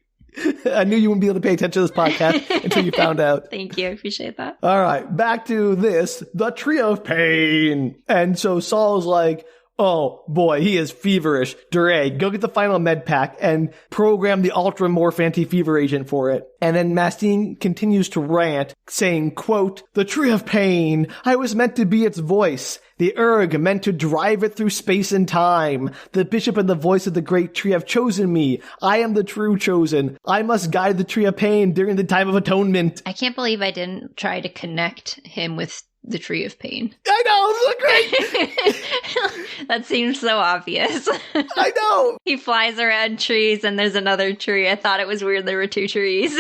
I knew you wouldn't be able to pay attention to this podcast until you found out. Thank you. I appreciate that. All right. Back to this. The Tree of Pain. And so Saul's like, oh boy, he is feverish. Duré, go get the final med pack and program the ultra morph anti-fever agent for it. And then Masteen continues to rant, saying, quote, the Tree of Pain. I was meant to be its voice. The Urg meant to drive it through space and time. The bishop and the voice of the great tree have chosen me. I am the true chosen. I must guide the Tree of Pain during the time of atonement. I can't believe I didn't try to connect him with the Tree of Pain. I know, this is great. That seems so obvious. I know. He flies around trees and there's another tree. I thought it was weird there were two trees.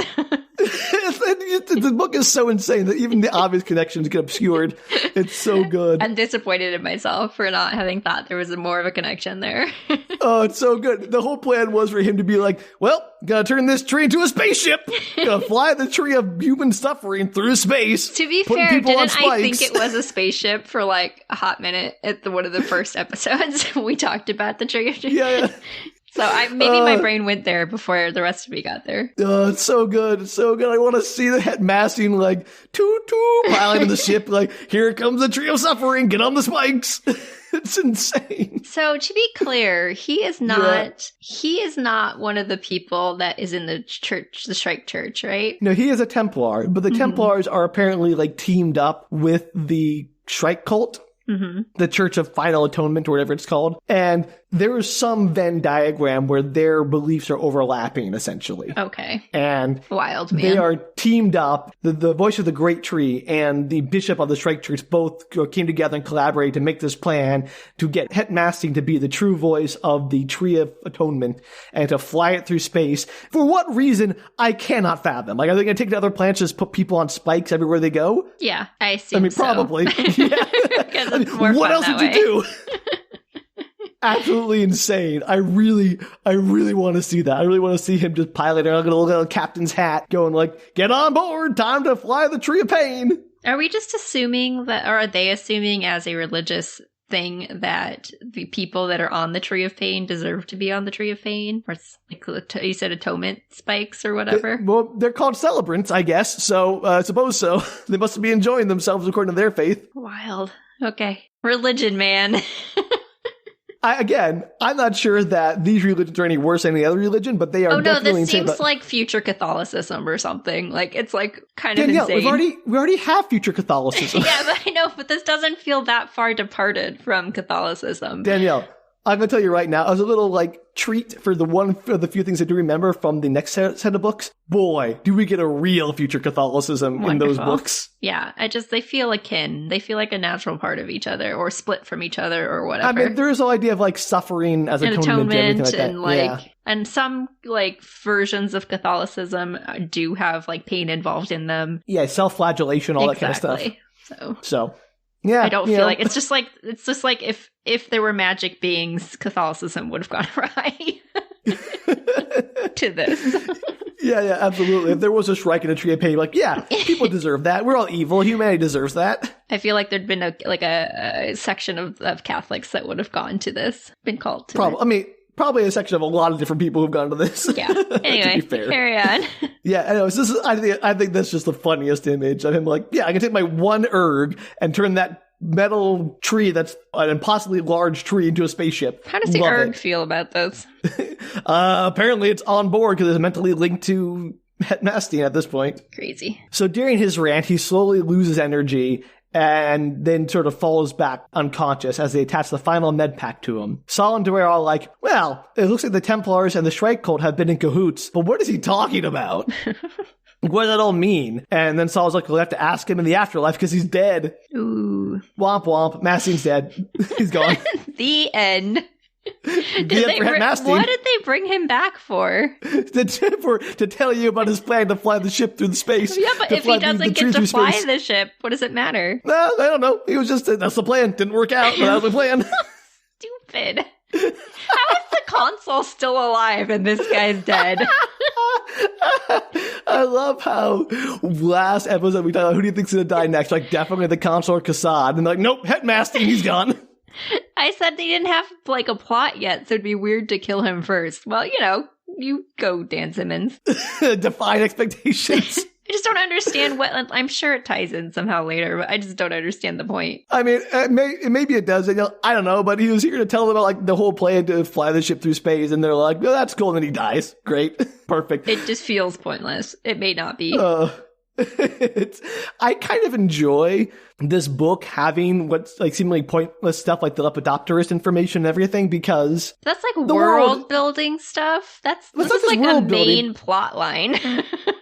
The book is so insane that even the obvious connections get obscured. It's so good. I'm disappointed in myself for not having thought there was more of a connection there. Oh, it's so good. The whole plan was for him to be like, well, gotta turn this tree into a spaceship. Gotta fly the tree of human suffering through space. To be fair, didn't I think it was a spaceship for like a hot minute at one of the first episodes? We talked about the tree of Yeah. So maybe my brain went there before the rest of me got there. Oh, it's so good. It's so good. I want to see the Het Masteen like, toot, piloting the ship. Like, here comes the Tree of Suffering. Get on the spikes. It's insane. So to be clear, he is not one of the people that is in the church, the Shrike church, right? No, he is a Templar, but the Templars are apparently like teamed up with the Shrike cult. Mm-hmm. The Church of Final Atonement or whatever it's called. And there is some Venn diagram where their beliefs are overlapping, essentially. Okay. And wild, man. They are teamed up. The voice of the Great Tree and the Bishop of the Shrike Church both came together and collaborated to make this plan to get Het Masteen to be the true voice of the Tree of Atonement and to fly it through space. For what reason, I cannot fathom. Like, are they going to take to other planets and just put people on spikes everywhere they go? Yeah, I assume so. Probably. Yeah. What else would you do? Absolutely insane. I really want to see that. I really want to see him just piloting a little captain's hat going like, get on board, time to fly the Tree of Pain. Are we just assuming that, or are they assuming as a religious thing that the people that are on the Tree of Pain deserve to be on the Tree of Pain? Or like you said, atonement spikes or whatever? They're called celebrants, I guess. So I suppose so. They must be enjoying themselves according to their faith. Wild. Okay. Religion, man. I'm not sure that these religions are any worse than any other religion, but they are definitely insane. This seems like future Catholicism or something. Like, it's like kind Danielle, of insane. We already have future Catholicism. Yeah, but I know, but this doesn't feel that far departed from Catholicism. Danielle, I'm going to tell you right now, as a little like treat for the few things I do remember from the next set of books, boy, do we get a real future Catholicism in those books. Yeah, they feel akin. They feel like a natural part of each other or split from each other or whatever. I mean, there's the idea of like suffering as atonement and everything like that. And some like versions of Catholicism do have like pain involved in them. Yeah, self-flagellation, all that kind of stuff. So yeah, I don't feel like it's just like if there were magic beings, Catholicism would have gone awry to this. Yeah, absolutely. If there was a Shrike and a Tree of Pain, like, yeah, people deserve that. We're all evil. Humanity deserves that. I feel like there'd been a section of Catholics that would have gone to this, been called to Probably. I mean, probably a section of a lot of different people who've gone to this. Yeah. Anyway, carry on. Yeah, anyways, I think that's just the funniest image of him like, yeah, I can take my one erg and turn that metal tree that's an impossibly large tree into a spaceship. How does the erg feel about this? Apparently it's on board because it's mentally linked to Het Masteen at this point. Crazy. So during his rant, he slowly loses energy and then sort of falls back unconscious as they attach the final med pack to him. Saul and Duré are all like, well, it looks like the Templars and the Shrike cult have been in cahoots, but what is he talking about? What does that all mean? And then Saul's like, we'll have to ask him in the afterlife because he's dead. Ooh. Womp womp. Masteen's dead. He's gone. The end. What did they bring him back for? To tell you about his plan to fly the ship through the space. Yeah, but if he doesn't get to fly the ship, what does it matter? No, I don't know. He was just, that's the plan. Didn't work out, but that was the plan. Stupid. How is the Consul's still alive and this guy's dead? I love how last episode we talked about who do you think's gonna die next? Like, definitely the Consul or Kassad. And they're like, nope, Het Masteen, he's gone. I said they didn't have, like, a plot yet, so it'd be weird to kill him first. Well, you know, you go, Dan Simmons. Define expectations. I just don't understand what... I'm sure it ties in somehow later, but I just don't understand the point. I mean, maybe it does. I don't know, but he was here to tell them about, like, the whole plan to fly the ship through space, and they're like, well, that's cool, and then he dies. Great. Perfect. It just feels pointless. It may not be. I kind of enjoy this book having what's like seemingly pointless stuff like the Lepidopterist information and everything, because that's like world building stuff. This is like a main plot line.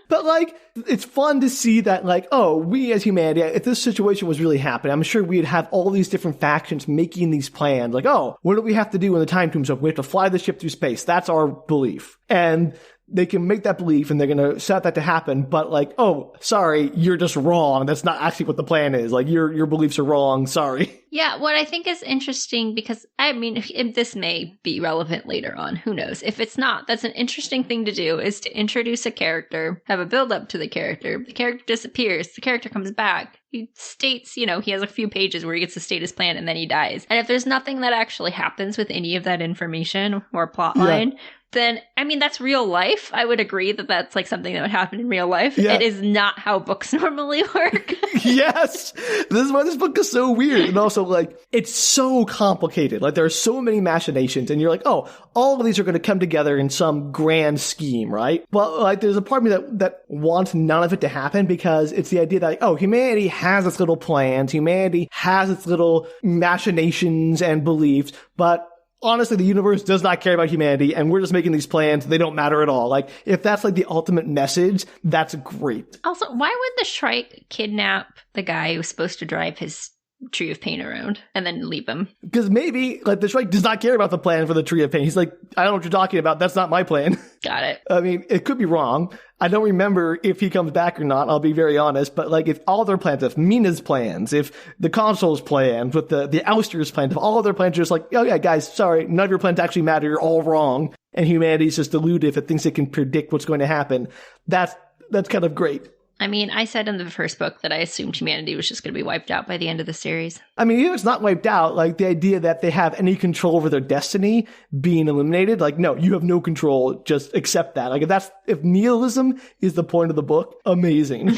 But like, it's fun to see that, like, oh, we as humanity, if this situation was really happening, I'm sure we'd have all these different factions making these plans. Like, oh, what do we have to do when the time tomb's up? We have to fly the ship through space. That's our belief. And they can make that belief and they're going to set that to happen. But like, oh, sorry, you're just wrong. That's not actually what the plan is. Like, your beliefs are wrong. Sorry. Yeah, what I think is interesting, because, I mean, this may be relevant later on. Who knows? If it's not, that's an interesting thing to do, is to introduce a character, have a build-up to the character disappears, the character comes back. He states, you know, he has a few pages where he gets to state his plan and then he dies. And if there's nothing that actually happens with any of that information or plot line, then, I mean, that's real life. I would agree that that's like something that would happen in real life. Yeah. It is not how books normally work. Yes. This is why this book is so weird. And also, like, it's so complicated. Like, there are so many machinations and you're like, oh, all of these are going to come together in some grand scheme, right? But like, there's a part of me that wants none of it to happen, because it's the idea that, like, oh, humanity has its little plans. Humanity has its little machinations and beliefs, but honestly, the universe does not care about humanity, and we're just making these plans. They don't matter at all. Like, if that's like the ultimate message, that's great. Also, why would the Shrike kidnap the guy who's supposed to drive his Tree of Pain around and then leave him? Because maybe, like, the Shrike does not care about the plan for the Tree of Pain. He's like, I don't know what you're talking about. That's not my plan. Got it. I mean, it could be wrong. I don't remember if he comes back or not, I'll be very honest. But, like, if all their plans, if Mina's plans, if the Consul's plans, with the Ouster's plans, if all of their plans are just like, oh yeah, guys, sorry, none of your plans actually matter, you're all wrong, and humanity's just deluded if it thinks it can predict what's going to happen, that's kind of great. I mean, I said in the first book that I assumed humanity was just going to be wiped out by the end of the series. I mean, even if it's not wiped out, like, the idea that they have any control over their destiny being eliminated, like, no, you have no control, just accept that. Like, if nihilism is the point of the book, amazing.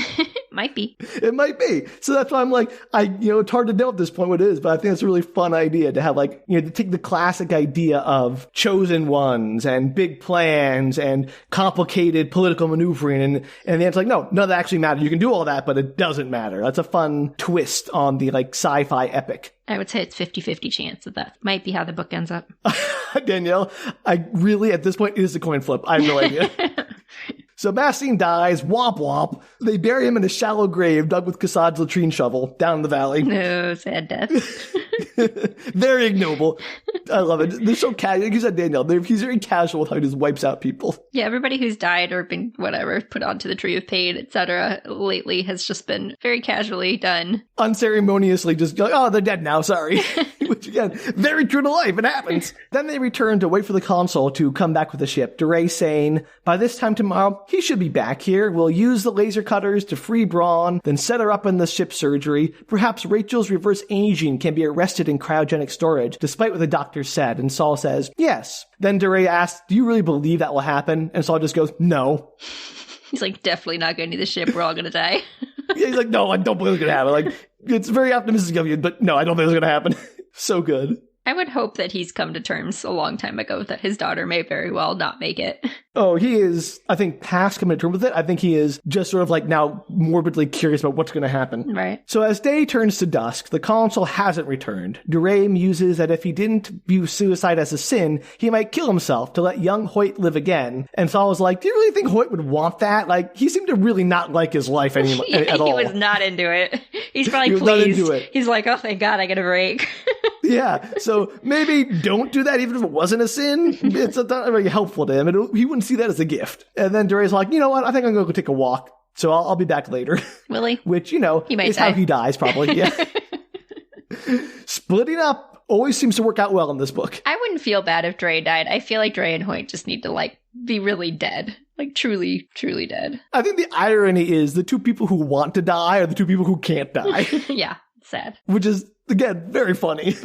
Might be. It might be. So that's why I'm like, it's hard to know at this point what it is, but I think it's a really fun idea to have, like, to take the classic idea of chosen ones and big plans and complicated political maneuvering, and then it's like, no, none of that actually matters. You can do all that, but it doesn't matter. That's a fun twist on the, like, sci-fi epic. I would say it's 50-50 chance that might be how the book ends up. Danielle, I really, at this point, it is a coin flip. I have no idea. So Masteen dies, womp womp. They bury him in a shallow grave dug with Kassad's latrine shovel down in the valley. No, sad death. Very ignoble. I love it. They're so casual. Like you said, Danielle, he's very casual with how he just wipes out people. Yeah, everybody who's died or been, whatever, put onto the Tree of Pain, etc. lately has just been very casually done. Unceremoniously just like, oh, they're dead now, sorry. Which, again, very true to life. It happens. Then they return to wait for the Consul to come back with the ship. Duré saying, by this time tomorrow, he should be back here. We'll use the laser cutters to free Brawne, then set her up in the ship surgery. Perhaps Rachel's reverse aging can be arrested in cryogenic storage, despite what the doctor said. And Saul says, yes. Then Duré asks, do you really believe that will happen? And Saul just goes, no. He's like, definitely not going to the ship. We're all going to die. Yeah, he's like, no, I don't believe it's going to happen. Like, it's very optimistic of you, but no, I don't think it's going to happen. So good. I would hope that he's come to terms a long time ago that his daughter may very well not make it. Oh, he is, I think, past coming to terms with it. I think he is just sort of like now morbidly curious about what's going to happen. Right. So as day turns to dusk, the Consul hasn't returned. Duré muses that if he didn't view suicide as a sin, he might kill himself to let young Hoyt live again. And Saul was like, do you really think Hoyt would want that? Like, he seemed to really not like his life anymore at all. He was not into it. He's probably pleased. He's like, oh, thank God I get a break. Yeah, so maybe don't do that even if it wasn't a sin. It's not very helpful to him, and he wouldn't see that as a gift. And then Duré's like, you know what, I think I'm going to go take a walk, so I'll be back later. Will he? Which, he might is die. How he dies, probably, yeah. Splitting up Always seems to work out well in this book. I wouldn't feel bad if Duré died. I feel like Duré and Hoyt just need to, like, be really dead. Like, truly, truly dead. I think the irony is the two people who want to die are the two people who can't die. Yeah, sad. Which is, again, very funny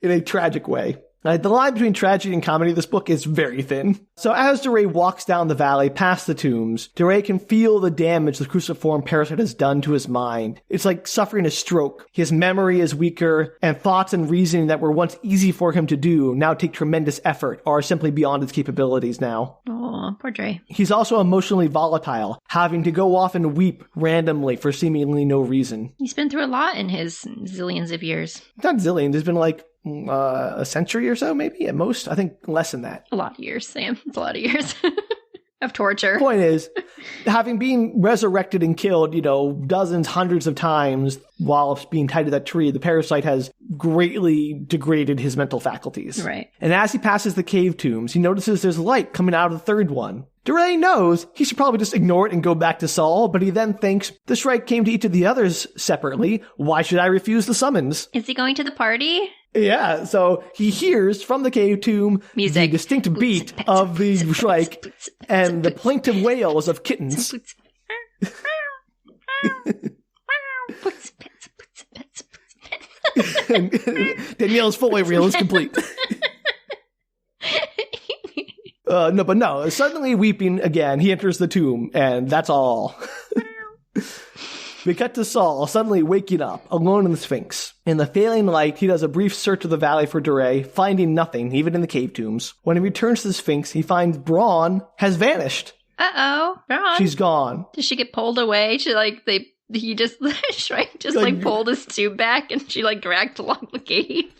in a tragic way. The line between tragedy and comedy in this book is very thin. So as Duré walks down the valley past the tombs, Duré can feel the damage the cruciform parasite has done to his mind. It's like suffering a stroke. His memory is weaker, and thoughts and reasoning that were once easy for him to do now take tremendous effort or are simply beyond his capabilities now. Oh, poor Duré. He's also emotionally volatile, having to go off and weep randomly for seemingly no reason. He's been through a lot in his zillions of years. Not zillions, there's been like a century or so, maybe, at most. I think less than that. A lot of years, Sam. It's a lot of years of torture. Point is, having been resurrected and killed, dozens, hundreds of times while being tied to that tree, the parasite has greatly degraded his mental faculties. Right. And as he passes the cave tombs, he notices there's light coming out of the third one. Duré knows he should probably just ignore it and go back to Saul, but he then thinks, the Shrike came to each of the others separately. Why should I refuse the summons? Is he going to the party? Yeah, so he hears from the cave tomb music, the distinct beat of the Shrike and the plaintive wails of kittens. Danielle's foley reel is complete. No. Suddenly weeping again, he enters the tomb, and that's all. We cut to Saul, suddenly waking up, alone in the Sphinx. In the failing light, he does a brief search of the valley for Duré, finding nothing, even in the cave tombs. When he returns to the Sphinx, he finds Brawne has vanished. Uh-oh, Brawne. She's gone. Did she get pulled away? Shrike pulled his tube back, and she, dragged along the cave.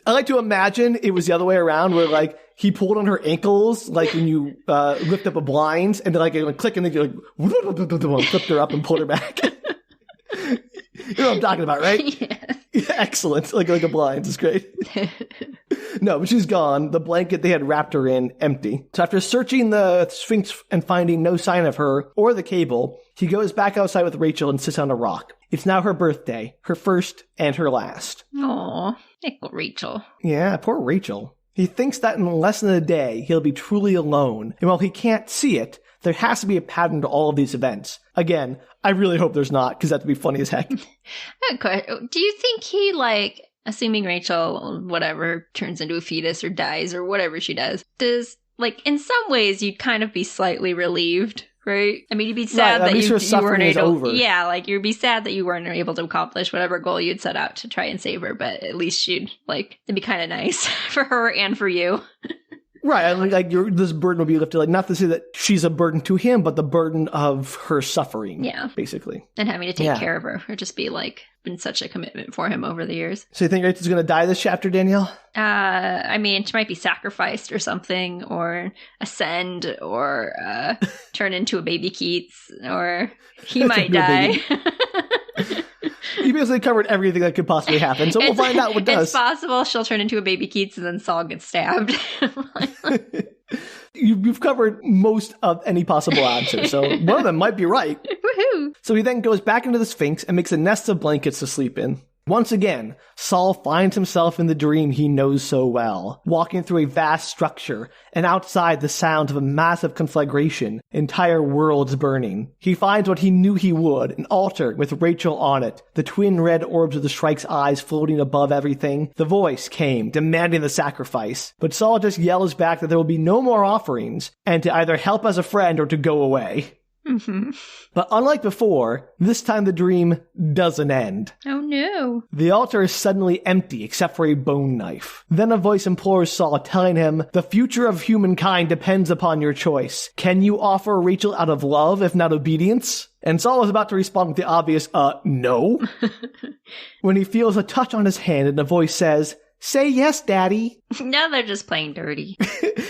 I like to imagine it was the other way around, where, he pulled on her ankles, when you lift up a blind, and then, click, and then you, flipped her up and pulled her back. You know what I'm talking about, right? Yes. Yeah, excellent. Like a blind. It's great. No, but she's gone. The blanket they had wrapped her in, empty. So after searching the Sphinx and finding no sign of her or the cable, he goes back outside with Rachel and sits on a rock. It's now her birthday, her first and her last. Aw, little Rachel. Yeah, poor Rachel. He thinks that in less than a day, he'll be truly alone. And while he can't see it, there has to be a pattern to all of these events. Again, I really hope there's not, because that'd be funny as heck. Do you think he, assuming Rachel, whatever, turns into a fetus or dies or whatever she does, in some ways you'd kind of be slightly relieved, right? I mean, you'd be sad that you weren't able. Yeah, you'd be sad that you weren't able to accomplish whatever goal you'd set out to try and save her, but at least it'd be kind of nice for her and for you. Right, this burden will be lifted. Not to say that she's a burden to him, but the burden of her suffering. Yeah, basically, and having to take care of her, or just be been such a commitment for him over the years. So you think Rachel's going to die this chapter, Danielle? I mean, she might be sacrificed or something, or ascend, or turn into a baby Keats, or he might die. You basically covered everything that could possibly happen, so we'll find out what does. It's possible she'll turn into a baby Keats and then Saul gets stabbed. You've covered most of any possible answer, so one of them might be right. Woohoo! So he then goes back into the Sphinx and makes a nest of blankets to sleep in. Once again, Saul finds himself in the dream he knows so well, walking through a vast structure, and outside the sounds of a massive conflagration, entire worlds burning. He finds what he knew he would, an altar with Rachel on it, the twin red orbs of the Shrike's eyes floating above everything. The voice came, demanding the sacrifice, but Saul just yells back that there will be no more offerings, and to either help as a friend or to go away. Mm-hmm. But unlike before, this time the dream doesn't end. Oh no. The altar is suddenly empty except for a bone knife. Then a voice implores Saul, telling him, the future of humankind depends upon your choice. Can you offer Rachel out of love, if not obedience? And Saul was about to respond with the obvious, no. When he feels a touch on his hand and the voice says, say yes, Daddy. Now they're just playing dirty.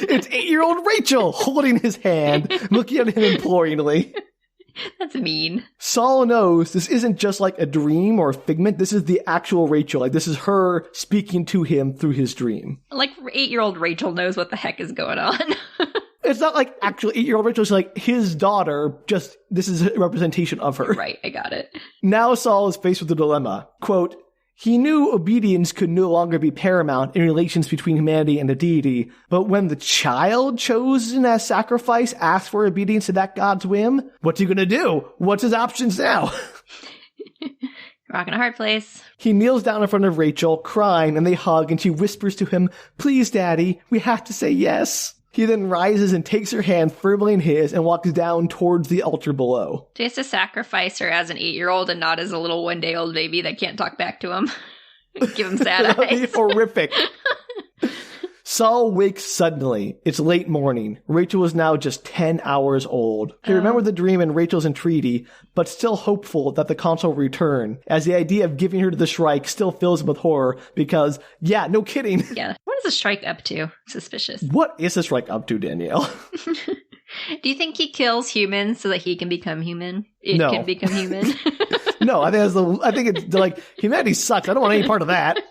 It's 8-year-old Rachel holding his hand, looking at him imploringly. That's mean. Saul knows this isn't just a dream or a figment. This is the actual Rachel. This is her speaking to him through his dream. 8-year-old Rachel knows what the heck is going on. It's not actual 8-year-old Rachel. It's his daughter. Just, this is a representation of her. Right, I got it. Now Saul is faced with a dilemma. Quote, He knew obedience could no longer be paramount in relations between humanity and a deity, but when the child chosen as sacrifice asked for obedience to that god's whim, what's he gonna do? What's his options now? Rock in a hard place. He kneels down in front of Rachel, crying, and they hug, and she whispers to him, "Please, Daddy, we have to say yes." He then rises and takes her hand firmly in his and walks down towards the altar below. He has to sacrifice her as an 8-year-old and not as a little 1-day-old baby that can't talk back to him. Give him sad eyes. That would be horrific. Saul wakes suddenly. It's late morning. Rachel is now just 10 hours old. He remembered the dream and Rachel's entreaty, but still hopeful that the Consul will return, as the idea of giving her to the Shrike still fills him with horror because, yeah, no kidding. Yeah. What is the Shrike up to? Suspicious. What is the Shrike up to, Danielle? Do you think he kills humans so that he can become human? It No. can become human? No, I think it's like, humanity sucks. I don't want any part of that.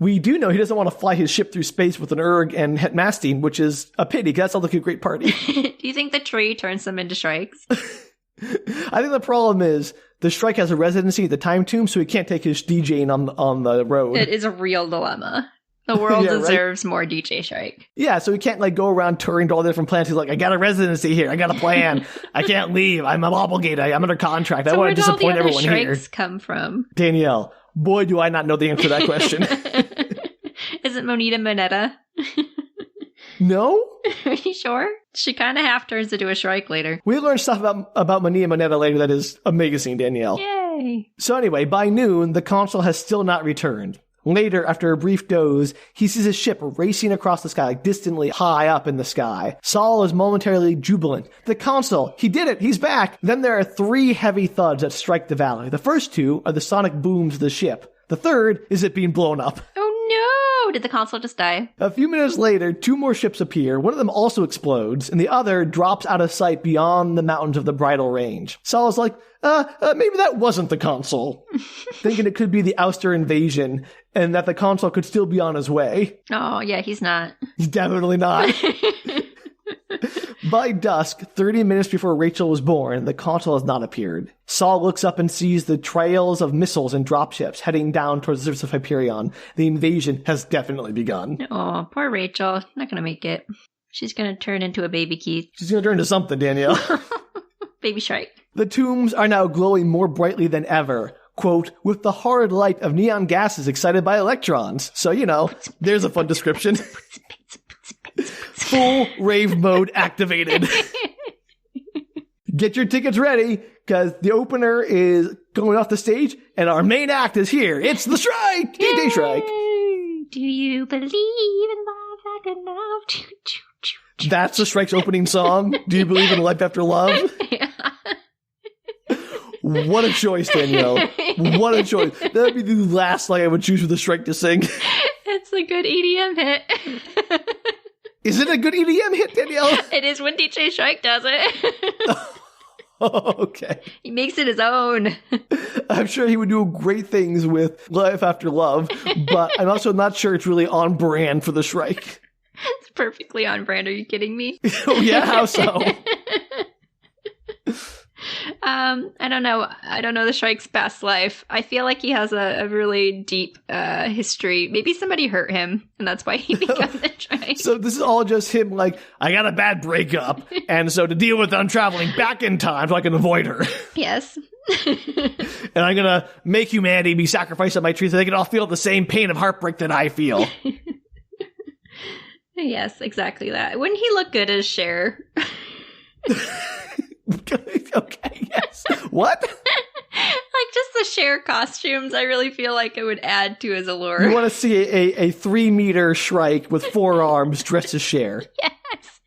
We do know he doesn't want to fly his ship through space with an erg and Het Masteen, which is a pity, because that sounds like a great party. Do you think the tree turns them into Shrikes? I think the problem is the Shrike has a residency at the time tomb, so he can't take his DJing on the road. It is a real dilemma. The world Yeah, right? deserves more DJ Shrike. Yeah, so he can't like go around touring to all the different planets. He's like, I got a residency here. I got a plan. I can't leave. I'm obligated. I'm under contract. I want to disappoint everyone here. Where do all the here. other Shrikes come from? Danielle, boy, do I not know the answer to that question. Isn't Moneta? No? Are you sure? She kind of half turns into a Shrike later. We learned stuff about Moneta later that is amazing, Danielle. Yay! So anyway, by noon, the Consul has still not returned. Later, after a brief doze, he sees a ship racing across the sky, like distantly high up in the sky. Saul is momentarily jubilant. The Consul, he did it, he's back! Then there are 3 heavy thuds that strike the valley. The first 2 are the sonic booms of the ship. The third is it being blown up. Oh no! Did the Consul just die? A few minutes later, 2 more ships appear. One of them also explodes, and the other drops out of sight beyond the mountains of the Bridal Range. Saul's like, maybe that wasn't the Consul. Thinking it could be the Ouster invasion, and that the Consul could still be on his way. Oh, yeah, he's not. He's definitely not. By dusk, 30 minutes before Rachel was born, the Consul has not appeared. Saul looks up and sees the trails of missiles and dropships heading down towards the surface of Hyperion. The invasion has definitely begun. Oh, poor Rachel. Not gonna make it. She's gonna turn into a baby Keith. She's gonna turn into something, Danielle. Baby Shrike. The tombs are now glowing more brightly than ever. Quote, with the horrid light of neon gases excited by electrons. So, you know, there's a fun description. Full rave mode activated. Get your tickets ready, because the opener is going off the stage, and our main act is here. It's the Shrike! DJ Shrike. Do you believe in love like enough? That's the Shrike's opening song. Do you believe in life after love? Yeah. What a choice, Danielle. What a choice. That would be the last song I would choose for the Shrike to sing. It's a good EDM hit. Is it a good EDM hit, Danielle? It is when DJ Shrike does it. Oh, okay. He makes it his own. I'm sure he would do great things with Life After Love, but I'm also not sure it's really on brand for the Shrike. It's perfectly on brand. Are you kidding me? Oh, yeah? How so? I don't know. I don't know the Shrike's past life. I feel like he has a really deep history. Maybe somebody hurt him, and that's why he became the Shrike. So this is all just him like, I got a bad breakup, and so to deal with it, I'm traveling back in time so I can avoid her. Yes. And I'm going to make humanity be sacrificed on my tree so they can all feel the same pain of heartbreak that I feel. Yes, exactly that. Wouldn't he look good as Cher? Okay, yes. What? Like just the Cher costumes, I really feel like it would add to his allure. You want to see a 3-meter Shrike with 4 arms dressed as Cher. Yes.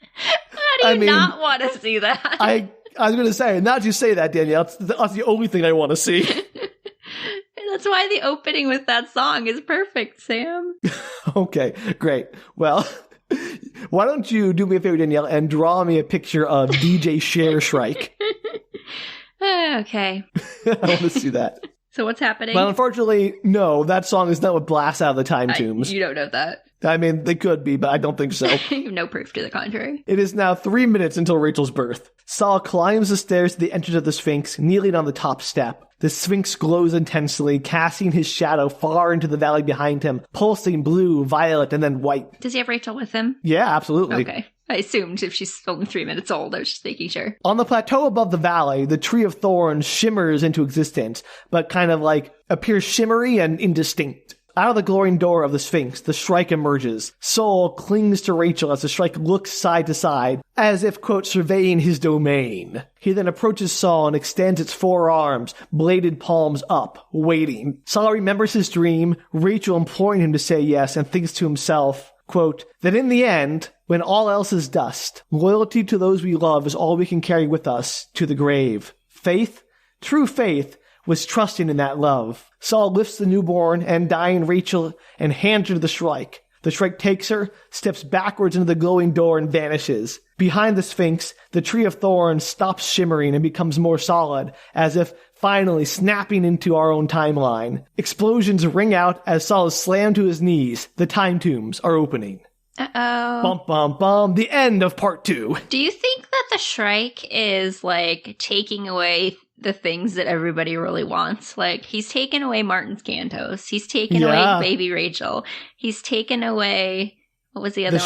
How do you not want to see that? I was going to say, not you say that, Danielle. That's the only thing I want to see. That's why the opening with that song is perfect, Sam. Okay, great. Well, why don't you do me a favor, Danielle, and draw me a picture of DJ Cher Shrike? Okay. I want to see that. So what's happening? Well, unfortunately, no, that song is not what blasts out of the time tombs. You don't know that. I mean, they could be, but I don't think so. You have no proof to the contrary. It is now 3 minutes until Rachel's birth. Saul climbs the stairs to the entrance of the Sphinx, kneeling on the top step. The Sphinx glows intensely, casting his shadow far into the valley behind him, pulsing blue, violet, and then white. Does he have Rachel with him? Yeah, absolutely. Okay. I assumed if she's only 3 minutes old, I was just making sure. On the plateau above the valley, the Tree of Thorns shimmers into existence, but kind of like appears shimmery and indistinct. Out of the glowing door of the Sphinx, the Shrike emerges. Soul clings to Rachel as the Shrike looks side to side, as if, quote, surveying his domain. He then approaches Saul and extends its 4 arms, bladed palms up, waiting. Saul remembers his dream, Rachel imploring him to say yes, and thinks to himself, quote, that in the end, when all else is dust, loyalty to those we love is all we can carry with us to the grave. Faith, true faith, was trusting in that love. Saul lifts the newborn and dying Rachel and hands her to the Shrike. The Shrike takes her, steps backwards into the glowing door and vanishes. Behind the Sphinx, the Tree of Thorns stops shimmering and becomes more solid, as if finally snapping into our own timeline. Explosions ring out as Saul is slammed to his knees. The time tombs are opening. Uh-oh. Bum, bum, bum. The end of part 2. Do you think that the Shrike is, like, taking away the things that everybody really wants? Like, he's taken away Martin's Cantos. He's taken away baby Rachel. He's taken away, what was the other one?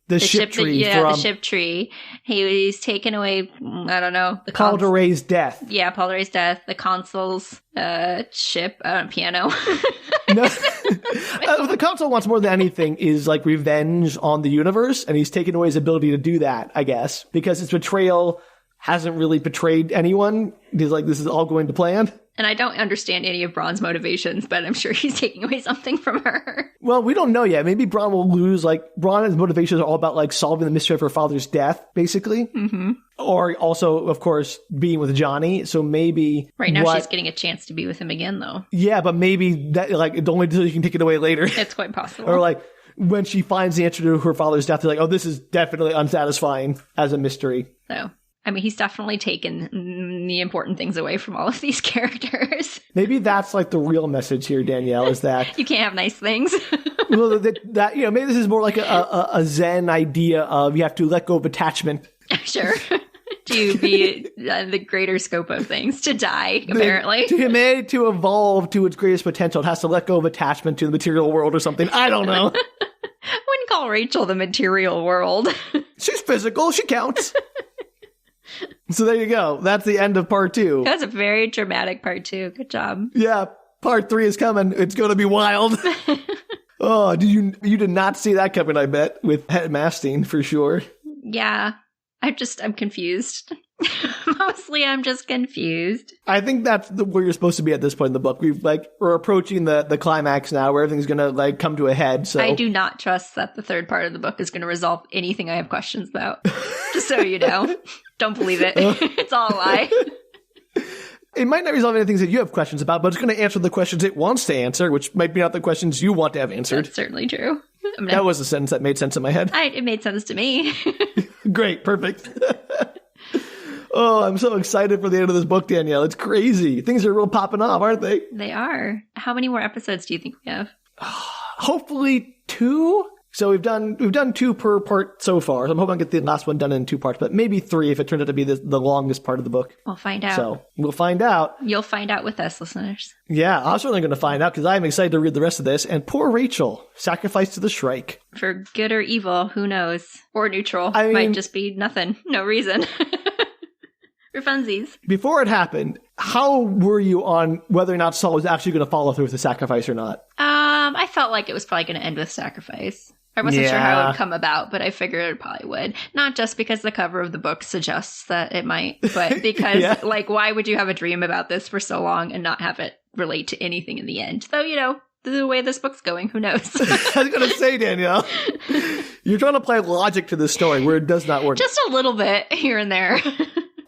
The ship tree. The ship tree. He's taken away, I don't know. Paul Duré's death. Yeah, Paul Duré's death. The Consul's ship, piano. No. What the Consul wants more than anything is like revenge on the universe, and he's taken away his ability to do that, I guess, because his betrayal hasn't really betrayed anyone. He's like, this is all going to plan. And I don't understand any of Brawne's motivations, but I'm sure he's taking away something from her. Well, we don't know yet. Maybe Brawne will lose, like, Brawne's motivations are all about, like, solving the mystery of her father's death, basically. Mm-hmm. Or also, of course, being with Johnny. So maybe... Right now she's getting a chance to be with him again, though. Yeah, but maybe that, like, it's only until you can take it away later. It's quite possible. Or, like, when she finds the answer to her father's death, they're like, oh, this is definitely unsatisfying as a mystery. So... I mean, he's definitely taken the important things away from all of these characters. Maybe that's like the real message here, Danielle, is that... You can't have nice things. Well, that, you know, maybe this is more like a Zen idea of you have to let go of attachment. Sure. To be the greater scope of things. To die, apparently. To humanity to evolve to its greatest potential, it has to let go of attachment to the material world or something. I don't know. I wouldn't call Rachel the material world. She's physical. She counts. So there you go. That's the end of part 2. That's a very dramatic part 2. Good job. Yeah, part 3 is coming. It's going to be wild. Oh, you did not see that coming, I bet, with Het Masteen for sure. Yeah, I'm confused. Mostly I'm just confused. I think that's where you're supposed to be at this point in the book. We're approaching the climax now where everything's going to like come to a head. So I do not trust that the third part of the book is going to resolve anything I have questions about. Just so you know. Don't believe it. It's all a lie. It might not resolve anything that you have questions about, but it's going to answer the questions it wants to answer, which might be not the questions you want to have answered. That's certainly true. That was a sentence that made sense in my head. It made sense to me. Great. Perfect. Oh, I'm so excited for the end of this book, Danielle. It's crazy. Things are real popping off, aren't they? They are. How many more episodes do you think we have? Hopefully 2. So we've done 2 per part so far. So I'm hoping I'll get the last one done in 2 parts, but maybe 3 if it turns out to be the longest part of the book. We'll find out. So we'll find out. You'll find out with us, listeners. Yeah, I'm certainly going to find out because I'm excited to read the rest of this. And poor Rachel, sacrificed to the Shrike. For good or evil, who knows? Or neutral. I mean, might just be nothing. No reason. For funsies. Before it happened, how were you on whether or not Saul was actually going to follow through with the sacrifice or not? I felt like it was probably going to end with sacrifice. I wasn't sure how it would come about, but I figured it probably would. Not just because the cover of the book suggests that it might, but because, like, why would you have a dream about this for so long and not have it relate to anything in the end? Though, you know, the way this book's going, who knows? I was going to say, Danielle, you're trying to apply logic to this story where it does not work. Just a little bit here and there.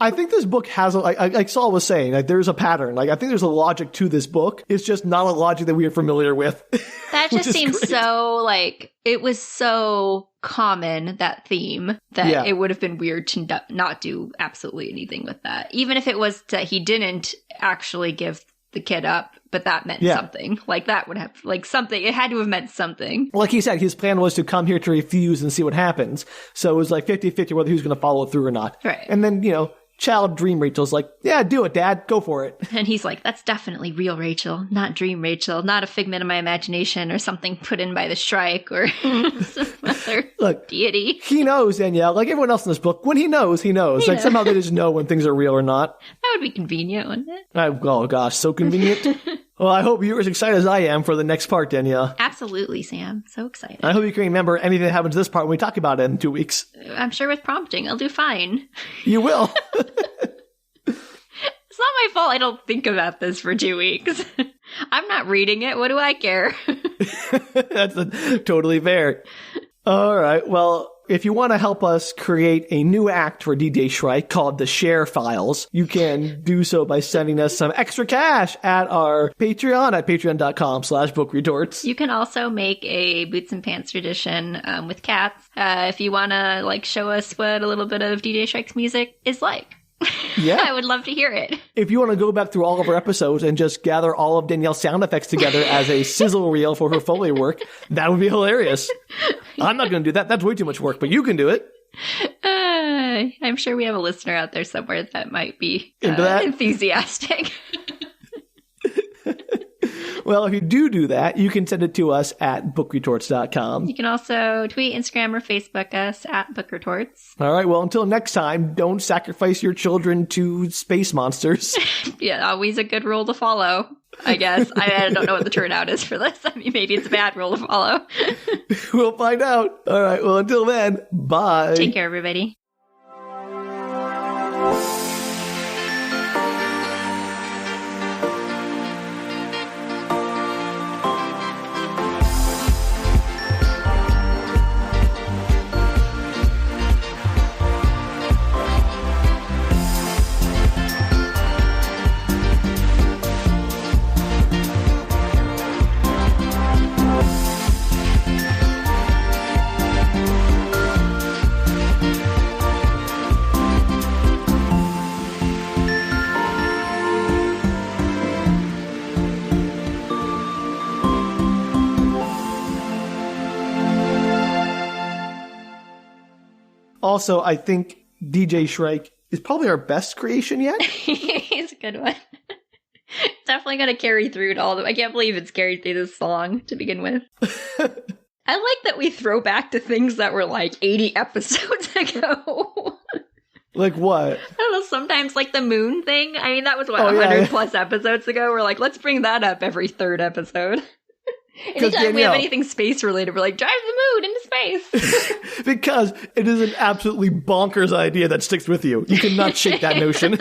I think this book has, like Saul was saying, like there's a pattern. Like I think there's a logic to this book. It's just not a logic that we are familiar with. That just seems so, like, it was so common, that theme, that it would have been weird to not do absolutely anything with that. Even if it was that he didn't actually give the kid up, but that meant something. Like that would have, like something, it had to have meant something. Like he said, his plan was to come here to refuse and see what happens. So it was like 50-50 whether he was going to follow through or not. Right. And then, you know, child dream Rachel's like, yeah, do it, Dad. Go for it. And he's like, that's definitely real Rachel, not dream Rachel, not a figment of my imagination or something put in by the Shrike or some other deity. He knows, Danielle. Like everyone else in this book, when he knows, he knows. Like somehow they just know when things are real or not. That would be convenient, wouldn't it? Oh, gosh, so convenient. Well, I hope you're as excited as I am for the next part, Danielle. Absolutely, Sam. So excited. I hope you can remember anything that happens to this part when we talk about it in 2 weeks. I'm sure with prompting, I'll do fine. You will. It's not my fault I don't think about this for 2 weeks. I'm not reading it. What do I care? That's totally fair. All right. Well, if you want to help us create a new act for DJ Shrike called the Share Files, you can do so by sending us some extra cash at our Patreon at patreon.com/bookretorts. You can also make a Boots and Pants tradition with cats if you want to show us what a little bit of DJ Shrike's music is like. Yeah. I would love to hear it. If you want to go back through all of our episodes and just gather all of Danielle's sound effects together as a sizzle reel for her Foley work, that would be hilarious. I'm not going to do that. That's way too much work, but you can do it. I'm sure we have a listener out there somewhere that might be into that? Enthusiastic. Well, if you do that, you can send it to us at bookretorts.com. You can also tweet, Instagram, or Facebook us at bookretorts. All right. Well, until next time, don't sacrifice your children to space monsters. Yeah, always a good rule to follow, I guess. I don't know what the turnout is for this. I mean, maybe it's a bad rule to follow. We'll find out. All right. Well, until then, bye. Take care, everybody. Also, I think DJ Shrike is probably our best creation yet. He's a good one. Definitely going to carry through to all of them. I can't believe it's carried through this long to begin with. I like that we throw back to things that were 80 episodes ago. Like what? I don't know, sometimes the moon thing. I mean, that was 100 plus episodes ago. We're let's bring that up every third episode. Anytime we have anything space related, we're drive the moon into space. Because it is an absolutely bonkers idea that sticks with you. You cannot shake that notion.